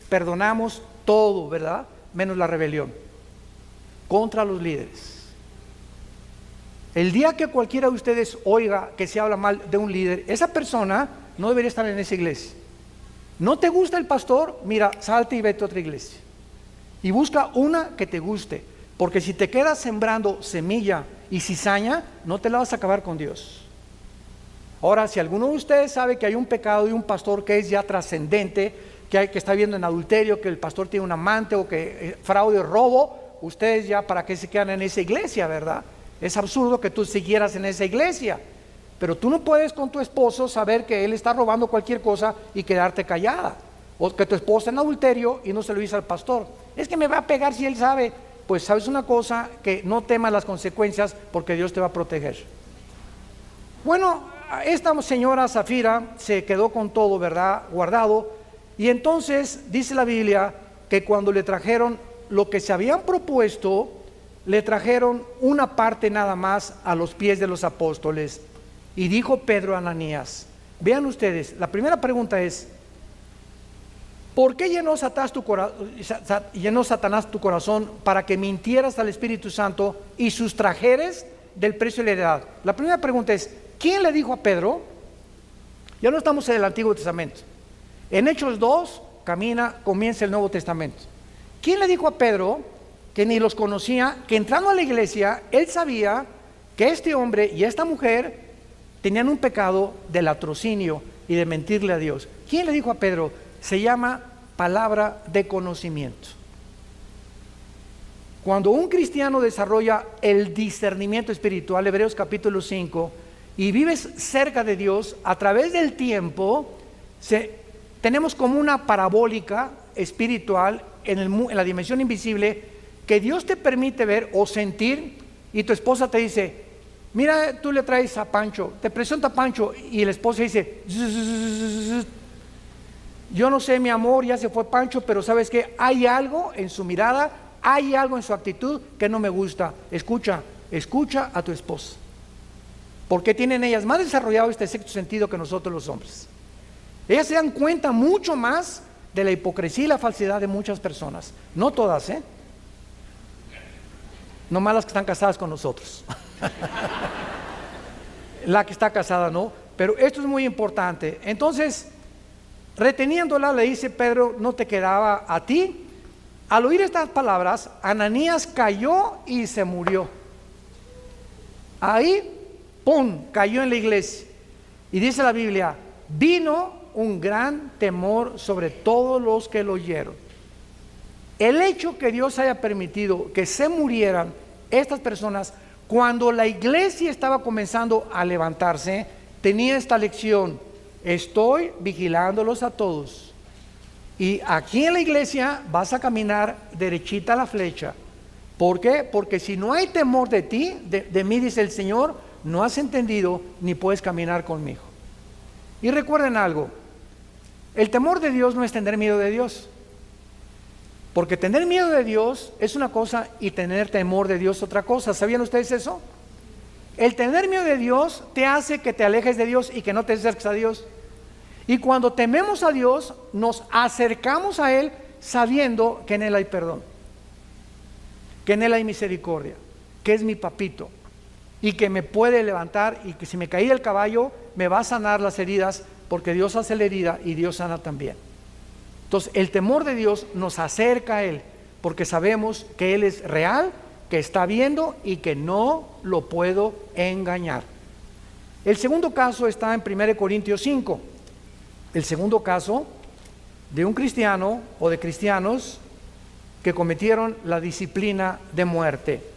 perdonamos todo, ¿verdad? Menos la rebelión contra los líderes. El día que cualquiera de ustedes oiga que se habla mal de un líder, esa persona no debería estar en esa iglesia. ¿No te gusta el pastor? Mira, salte y vete a otra iglesia y busca una que te guste, porque si te quedas sembrando semilla y cizaña, no te la vas a acabar con Dios. Ahora, si alguno de ustedes sabe que hay un pecado de un pastor que es ya trascendente, que está viendo en adulterio, que el pastor tiene un amante o que fraude o robo, ustedes ya para qué se quedan en esa iglesia, ¿verdad? Es absurdo que tú siguieras en esa iglesia, pero tú no puedes con tu esposo saber que él está robando cualquier cosa y quedarte callada, o que tu esposa en adulterio y no se lo dice al pastor. Es que me va a pegar si él sabe. Pues sabes una cosa, que no temas las consecuencias porque Dios te va a proteger. Bueno, esta señora Zafira se quedó con todo, ¿verdad?, guardado, y entonces dice la Biblia que cuando le trajeron lo que se habían propuesto, le trajeron una parte nada más a los pies de los apóstoles. Y dijo Pedro a Ananías, vean ustedes, la primera pregunta es, ¿por qué llenó Satanás tu corazón para que mintieras al Espíritu Santo y sustrajeres del precio de la heredad? La primera pregunta es, ¿quién le dijo a Pedro? Ya no estamos en el Antiguo Testamento. En Hechos 2 comienza el Nuevo Testamento. ¿Quién le dijo a Pedro, que ni los conocía, que entrando a la iglesia, él sabía que este hombre y esta mujer tenían un pecado de latrocinio y de mentirle a Dios? ¿Quién le dijo a Pedro? Se llama palabra de conocimiento. Cuando un cristiano desarrolla el discernimiento espiritual, Hebreos capítulo 5, y vives cerca de Dios, a través del tiempo, tenemos como una parabólica espiritual en la dimensión invisible, que Dios te permite ver o sentir, y tu esposa te dice, mira, tú le traes a Pancho, te presenta a Pancho, y el esposo dice, yo no sé, mi amor, ya se fue Pancho, pero sabes que hay algo en su mirada, hay algo en su actitud que no me gusta. Escucha a tu esposa, porque tienen ellas más desarrollado este sexto sentido que nosotros los hombres. Ellas se dan cuenta mucho más de la hipocresía y la falsedad de muchas personas, no todas, no más las que están casadas con nosotros. La que está casada no, pero esto es muy importante. Entonces, reteniéndola, le dice Pedro, no te quedaba a ti. Al oír estas palabras, Ananías cayó y se murió. Ahí, ¡pum!, cayó en la iglesia. Y dice la Biblia, vino un gran temor sobre todos los que lo oyeron. El hecho que Dios haya permitido que se murieran estas personas cuando la iglesia estaba comenzando a levantarse, tenía esta lección: estoy vigilándolos a todos, y aquí en la iglesia vas a caminar derechita la flecha. ¿Por qué? Porque si no hay temor de ti, de mí, dice el Señor, no has entendido ni puedes caminar conmigo. Y recuerden algo, el temor de Dios no es tener miedo de Dios, porque tener miedo de Dios es una cosa y tener temor de Dios otra cosa. ¿Sabían ustedes eso? El tener miedo de Dios te hace que te alejes de Dios y que no te acerques a Dios. Y cuando tememos a Dios, nos acercamos a Él sabiendo que en Él hay perdón, que en Él hay misericordia, que es mi papito. y que me puede levantar, y que si me caí del caballo me va a sanar las heridas, porque Dios hace la herida y Dios sana también. Entonces el temor de Dios nos acerca a Él, porque sabemos que Él es real, que está viendo y que no lo puedo engañar. El segundo caso está en 1 Corintios 5. El segundo caso de un cristiano o de cristianos que cometieron la disciplina de muerte.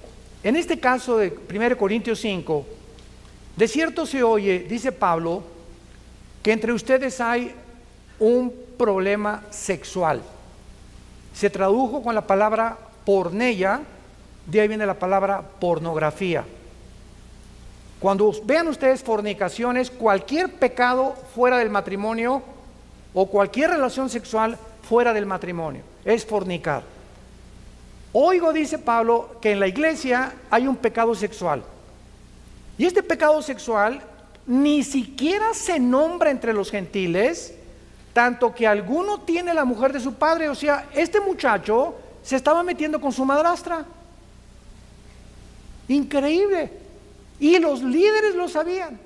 En este caso de 1 Corintios 5, de cierto se oye, dice Pablo, que entre ustedes hay un problema sexual. Se tradujo con la palabra porneia, de ahí viene la palabra pornografía. Cuando vean ustedes fornicaciones, cualquier pecado fuera del matrimonio o cualquier relación sexual fuera del matrimonio es fornicar. Oigo, dice Pablo, que en la iglesia hay un pecado sexual. Y este pecado sexual ni siquiera se nombra entre los gentiles, tanto que alguno tiene la mujer de su padre. O sea, este muchacho se estaba metiendo con su madrastra. Increíble. Y los líderes lo sabían,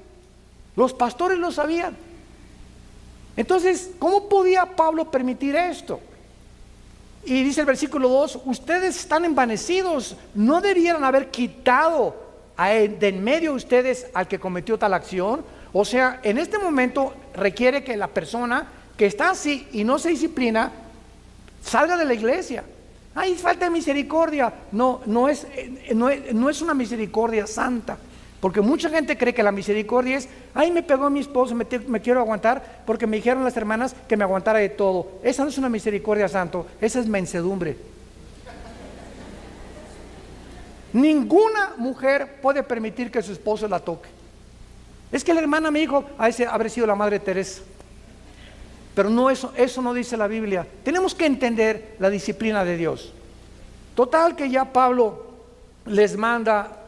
los pastores lo sabían. Entonces, ¿cómo podía Pablo permitir esto? Y dice el versículo 2, ustedes están envanecidos, no debieran haber quitado de en medio de ustedes al que cometió tal acción. O sea, en este momento requiere que la persona que está así y no se disciplina salga de la iglesia. Ay, falta de misericordia. No es una misericordia santa, porque mucha gente cree que la misericordia es, ay, me pegó mi esposo, me quiero aguantar porque me dijeron las hermanas que me aguantara de todo. Esa no es una misericordia santo, esa es mansedumbre. Ninguna mujer puede permitir que su esposo la toque. Es que la hermana me dijo, ese habrá sido la Madre Teresa. Pero no, eso no dice la Biblia. Tenemos que entender la disciplina de Dios. Total que ya Pablo les manda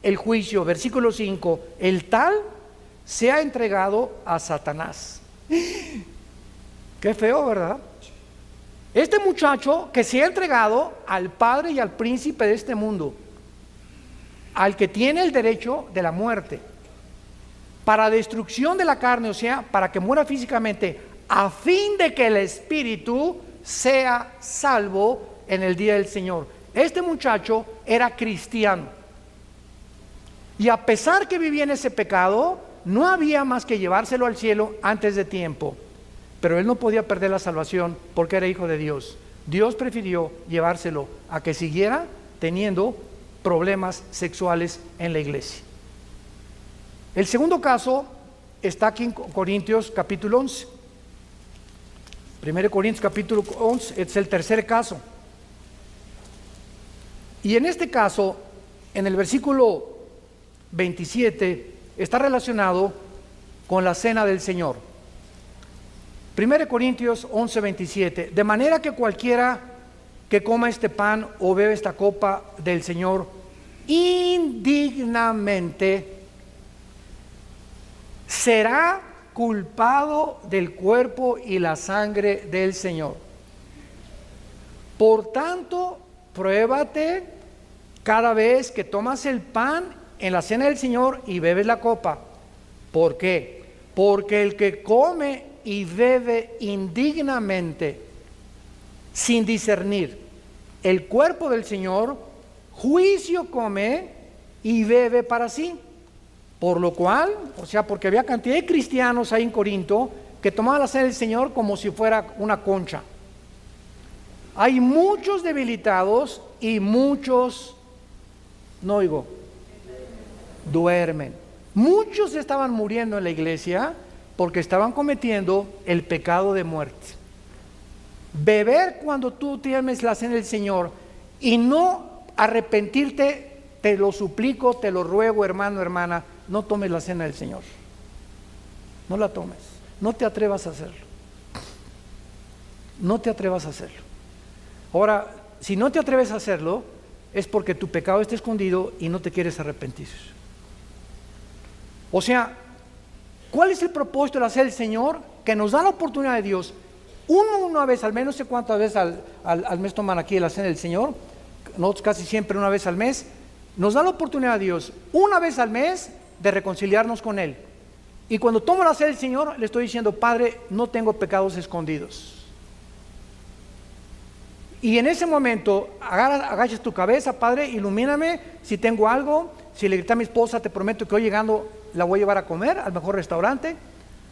el juicio, versículo 5, el tal se ha entregado a Satanás. Qué feo, ¿verdad? Este muchacho que se ha entregado al padre y al príncipe de este mundo, al que tiene el derecho de la muerte, para destrucción de la carne, o sea, para que muera físicamente, a fin de que el espíritu sea salvo en el día del Señor. Este muchacho era cristiano, y a pesar que vivía en ese pecado, no había más que llevárselo al cielo antes de tiempo. Pero él no podía perder la salvación porque era hijo de Dios. Dios prefirió llevárselo a que siguiera teniendo problemas sexuales en la iglesia. El segundo caso está aquí en Corintios capítulo 11. 1 Corintios capítulo 11 es el tercer caso. Y en este caso, en el versículo 27, está relacionado con la cena del Señor. 1 Corintios 11, 27. De manera que cualquiera que coma este pan o bebe esta copa del Señor indignamente será culpado del cuerpo y la sangre del Señor. Por tanto, pruébate cada vez que tomas el pan en la cena del Señor y bebes la copa. ¿Por qué? Porque el que come y bebe indignamente, sin discernir el cuerpo del Señor, juicio come y bebe para sí. Por lo cual, o sea, porque había cantidad de cristianos ahí en Corinto que tomaban la cena del Señor como si fuera una concha. Hay muchos debilitados y muchos, no oigo, duermen. Muchos estaban muriendo en la iglesia porque estaban cometiendo el pecado de muerte. Beber cuando tú tienes la cena del Señor y no arrepentirte, te lo suplico, te lo ruego, hermano, hermana, no tomes la cena del Señor. No la tomes. No te atrevas a hacerlo. No te atrevas a hacerlo. Ahora, si no te atreves a hacerlo, es porque tu pecado está escondido y no te quieres arrepentir. O sea, ¿cuál es el propósito de la cena del Señor? Que nos da la oportunidad de Dios. Una vez al mes, no sé cuántas veces al mes toman aquí la cena del Señor. Nosotros casi siempre una vez al mes. Nos da la oportunidad Dios una vez al mes de reconciliarnos con Él. Y cuando tomo la cena del Señor, le estoy diciendo, Padre, no tengo pecados escondidos. Y en ese momento, agachas tu cabeza, Padre, ilumíname si tengo algo. Si le grité a mi esposa, te prometo que hoy llegando la voy a llevar a comer al mejor restaurante.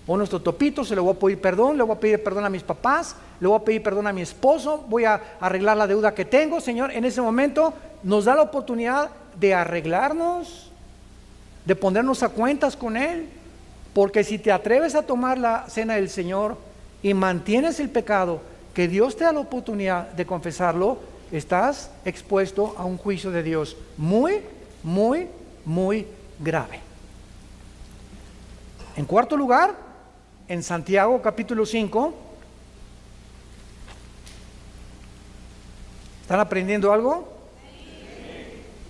O nuestro topito, se le voy a pedir perdón, le voy a pedir perdón a mis papás, le voy a pedir perdón a mi esposo, voy a arreglar la deuda que tengo. Señor, en ese momento nos da la oportunidad de arreglarnos, de ponernos a cuentas con Él. Porque si te atreves a tomar la cena del Señor y mantienes el pecado, que Dios te da la oportunidad de confesarlo, estás expuesto a un juicio de Dios muy, muy, muy grave. En cuarto lugar, en Santiago capítulo 5, ¿están aprendiendo algo?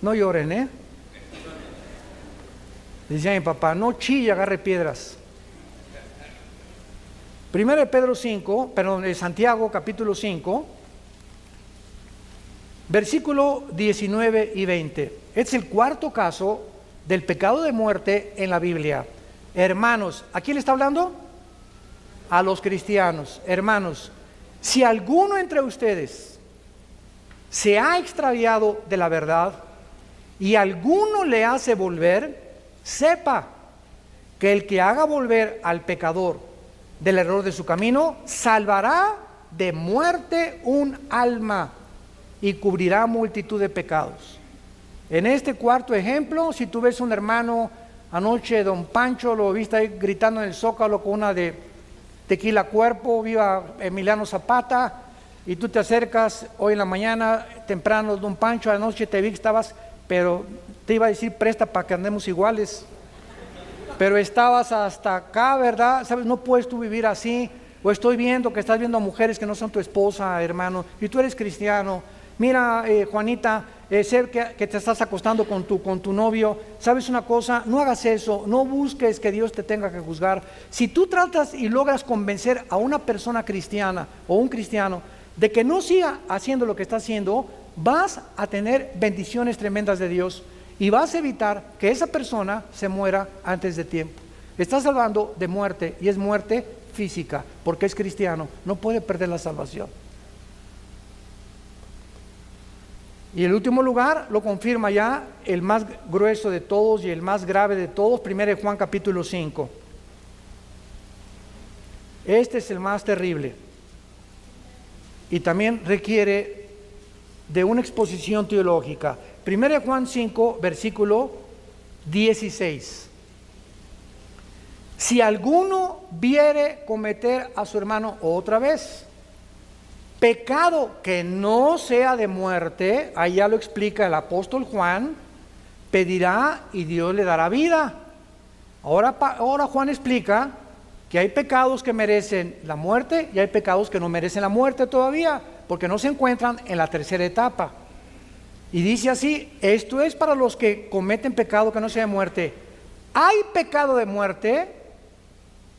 No lloren, ¿eh? Decía mi papá, no chille, agarre piedras. Primero de Pedro 5, perdón, de Santiago capítulo 5, versículo 19 y 20. Es el cuarto caso del pecado de muerte en la Biblia. Hermanos, ¿a quién le está hablando? A los cristianos. Hermanos, si alguno entre ustedes se ha extraviado de la verdad y alguno le hace volver, sepa que el que haga volver al pecador del error de su camino, salvará de muerte un alma y cubrirá multitud de pecados. En este cuarto ejemplo, si tú ves un hermano, anoche don Pancho lo viste ahí gritando en el Zócalo con una de tequila cuerpo, viva Emiliano Zapata, y tú te acercas hoy en la mañana, temprano, don Pancho, anoche te vi que estabas, pero te iba a decir presta para que andemos iguales, pero estabas hasta acá, ¿verdad? ¿Sabes? No puedes tú vivir así. O estoy viendo que estás viendo a mujeres que no son tu esposa, hermano, y tú eres cristiano. Mira, Juanita, sé que te estás acostando con tu novio. ¿Sabes una cosa? No hagas eso, no busques que Dios te tenga que juzgar. Si tú tratas y logras convencer a una persona cristiana o un cristiano de que no siga haciendo lo que está haciendo, vas a tener bendiciones tremendas de Dios. Y vas a evitar que esa persona se muera antes de tiempo. Estás salvando de muerte, y es muerte física, porque es cristiano, no puede perder la salvación. Y el último lugar lo confirma ya el más grueso de todos y el más grave de todos, 1 Juan capítulo 5. Este es el más terrible y también requiere de una exposición teológica. 1 Juan 5, versículo 16. Si alguno viere cometer a su hermano otra vez pecado que no sea de muerte, ahí ya lo explica el apóstol Juan, pedirá y Dios le dará vida. Ahora Juan explica que hay pecados que merecen la muerte y hay pecados que no merecen la muerte todavía, porque no se encuentran en la tercera etapa. Y dice así, esto es para los que cometen pecado que no sea de muerte. Hay pecado de muerte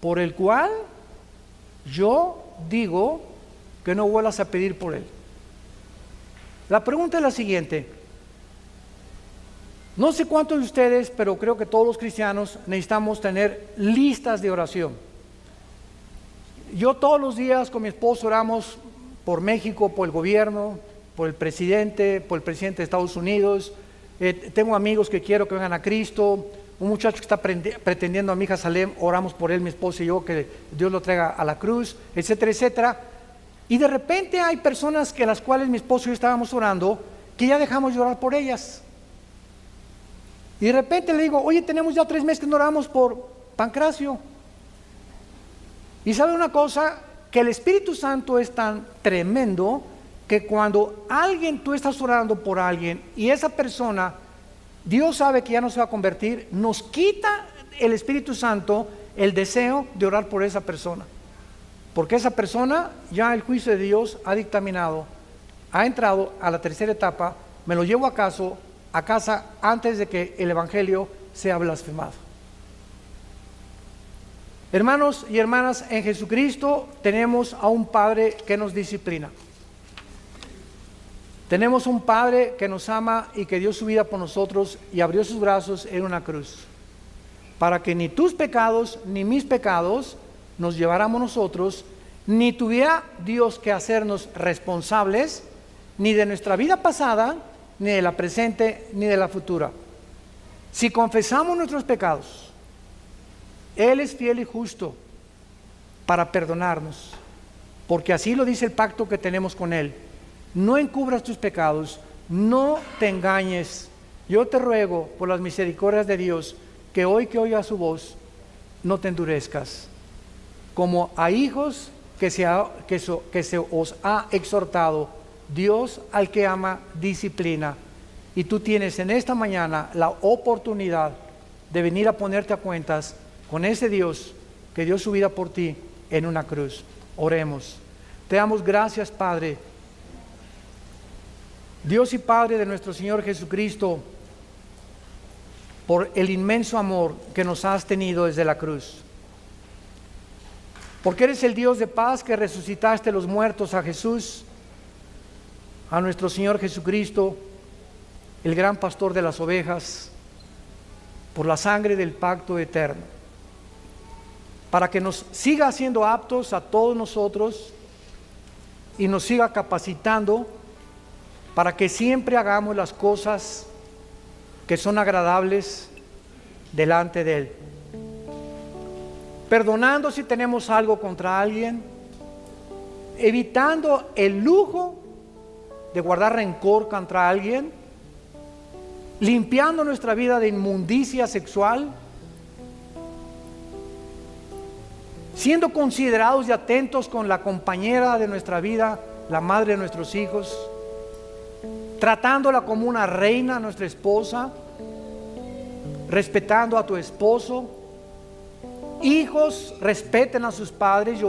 por el cual yo digo que no vuelvas a pedir por él. La pregunta es la siguiente. No sé cuántos de ustedes, pero creo que todos los cristianos necesitamos tener listas de oración. Yo todos los días con mi esposo oramos por México, por el gobierno, por el presidente de Estados Unidos. Tengo amigos que quiero que vengan a Cristo. Un muchacho que está pretendiendo a mi hija Salem, oramos por él, mi esposo y yo, que Dios lo traiga a la cruz, etcétera, etcétera. Y de repente hay personas que las cuales mi esposo y yo estábamos orando, que ya dejamos de orar por ellas. Y de repente le digo, oye, tenemos ya 3 meses que no oramos por Pancracio. Y sabe una cosa, que el Espíritu Santo es tan tremendo que cuando tú estás orando por alguien y esa persona, Dios sabe que ya no se va a convertir, nos quita el Espíritu Santo el deseo de orar por esa persona. Porque esa persona, ya el juicio de Dios ha dictaminado, ha entrado a la tercera etapa, me lo llevo a casa antes de que el Evangelio sea blasfemado. Hermanos y hermanas, en Jesucristo tenemos a un Padre que nos disciplina. Tenemos un Padre que nos ama y que dio su vida por nosotros y abrió sus brazos en una cruz, para que ni tus pecados ni mis pecados nos lleváramos nosotros, ni tuviera Dios que hacernos responsables ni de nuestra vida pasada, ni de la presente, ni de la futura. Si confesamos nuestros pecados, Él es fiel y justo para perdonarnos, porque así lo dice el pacto que tenemos con Él. No encubras tus pecados, no te engañes. Yo te ruego por las misericordias de Dios que hoy que oigas su voz, no te endurezcas. Como a hijos que se os ha exhortado, Dios al que ama disciplina. Y tú tienes en esta mañana la oportunidad de venir a ponerte a cuentas con ese Dios que dio su vida por ti en una cruz. Oremos. Te damos gracias, Padre. Dios y Padre de nuestro Señor Jesucristo, por el inmenso amor que nos has tenido desde la cruz. Porque eres el Dios de paz que resucitaste los muertos a Jesús, a nuestro Señor Jesucristo, el gran pastor de las ovejas, por la sangre del pacto eterno, para que nos siga haciendo aptos a todos nosotros y nos siga capacitando para que siempre hagamos las cosas que son agradables delante de Él. Perdonando si tenemos algo contra alguien, evitando el lujo de guardar rencor contra alguien, limpiando nuestra vida de inmundicia sexual, siendo considerados y atentos con la compañera de nuestra vida, la madre de nuestros hijos, tratándola como una reina, nuestra esposa, respetando a tu esposo. Hijos, respeten a sus padres y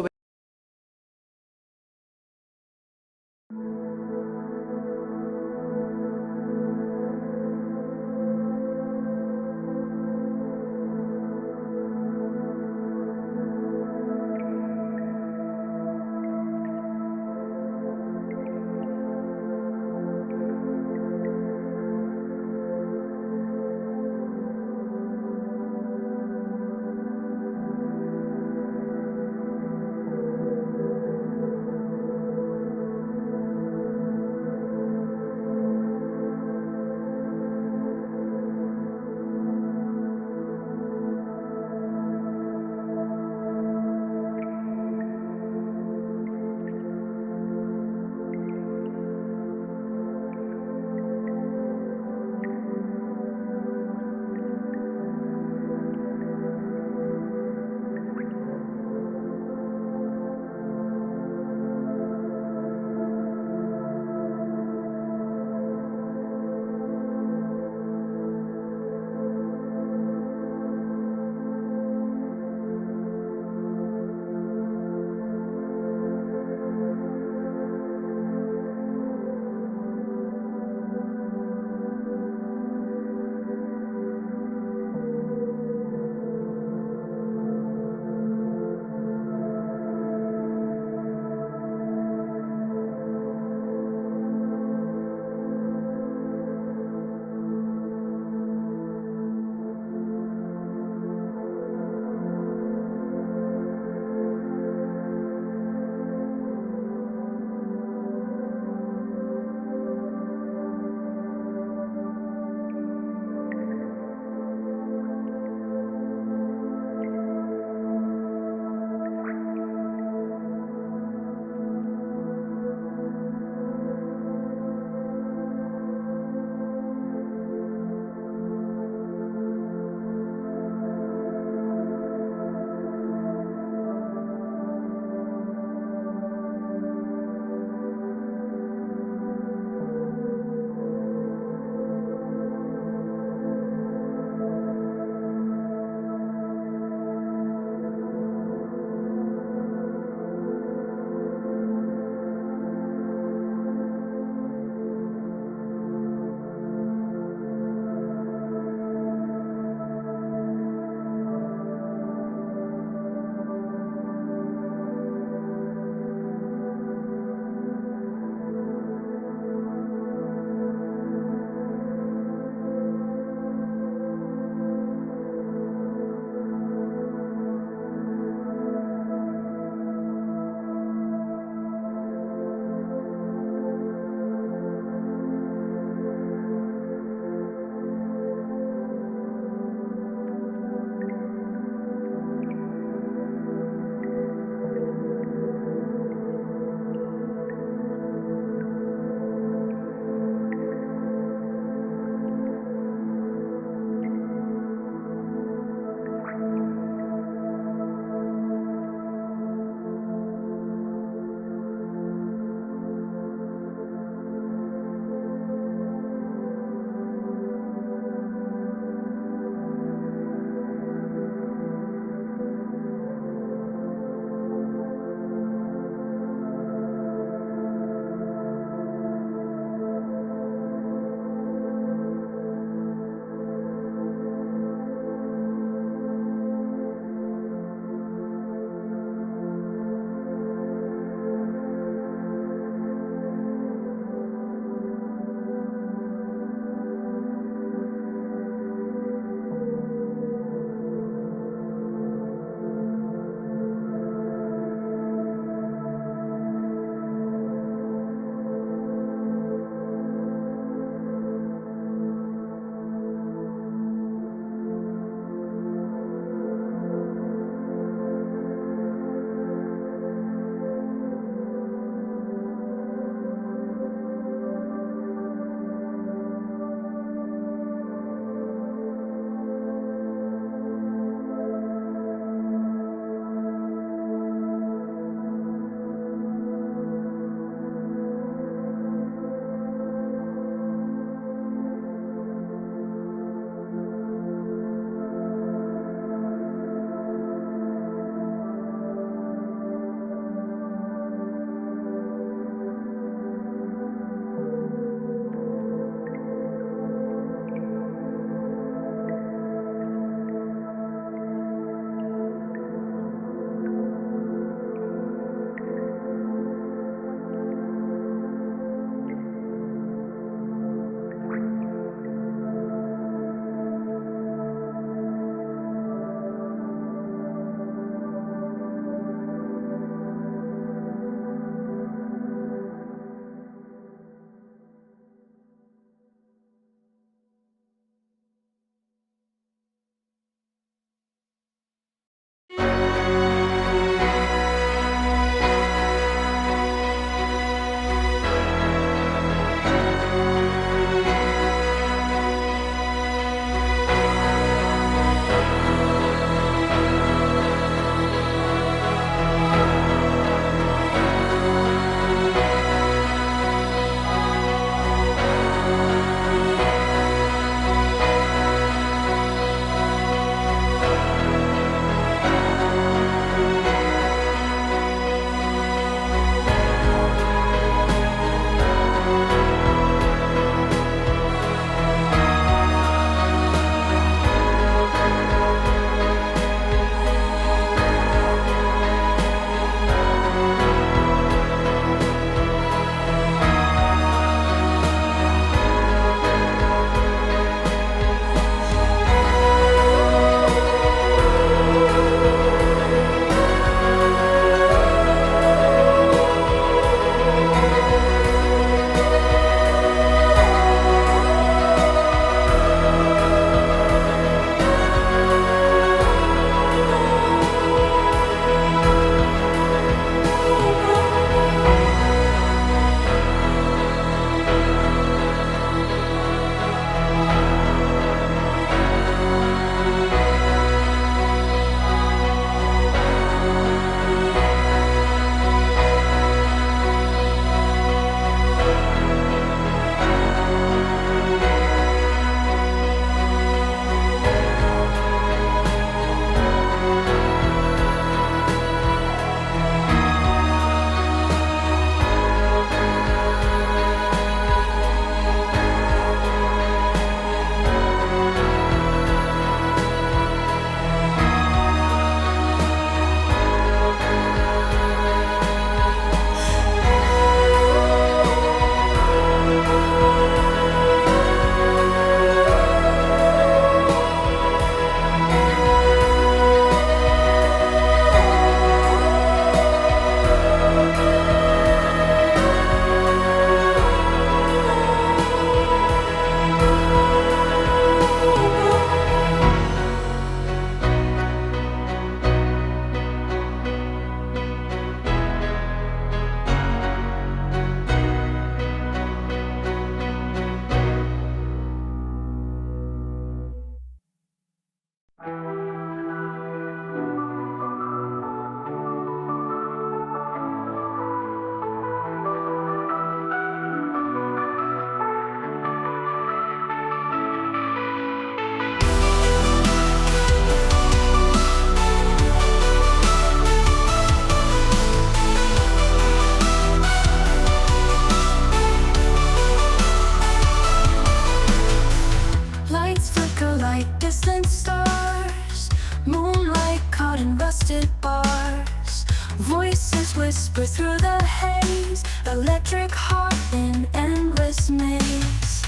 whisper through the haze, electric heart in endless maze.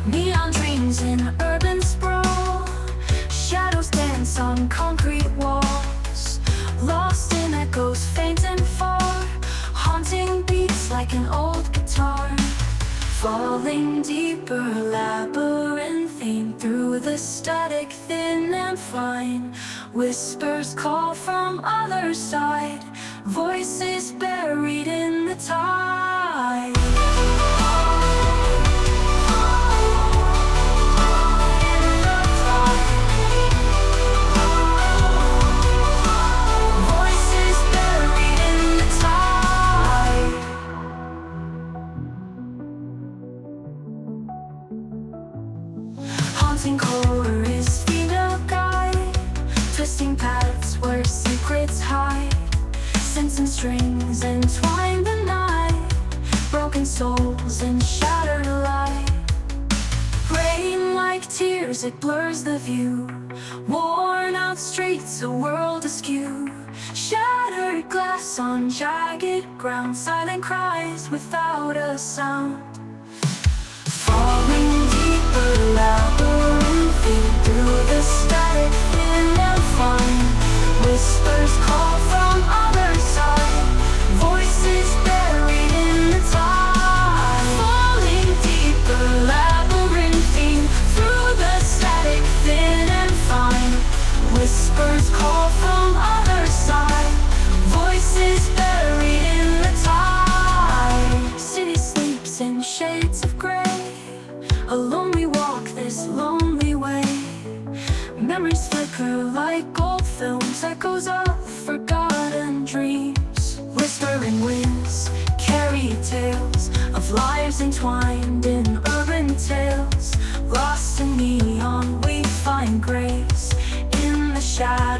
Neon dreams in urban sprawl, shadows dance on concrete walls, lost in echoes faint and far, haunting beats like an old guitar. Falling deeper, labyrinthine through the static, thin and fine. Whispers call from other side, voices buried in the tide. Voices buried in the tide. Haunting horror is female guide, twisting paths where secrets hide. Scents and strings entwine the night, broken souls and shattered light. Rain like tears, it blurs the view. Worn out streets, a world askew. Shattered glass on jagged ground, silent cries without a sound. Falling deeper, labyrinthine through the static, thin and fine. Whispers call from other side, voices buried in the tide. Falling deeper, labyrinthine through the static, thin and fine. Whispers call from other side, voices buried in the tide. City sleeps in shades of gray, alone we walk this lonely way. Memories flicker like old films, echoes of forgotten dreams. Whispering winds carry tales of lives entwined in urban tales. Lost in neon we find grace in the shadows.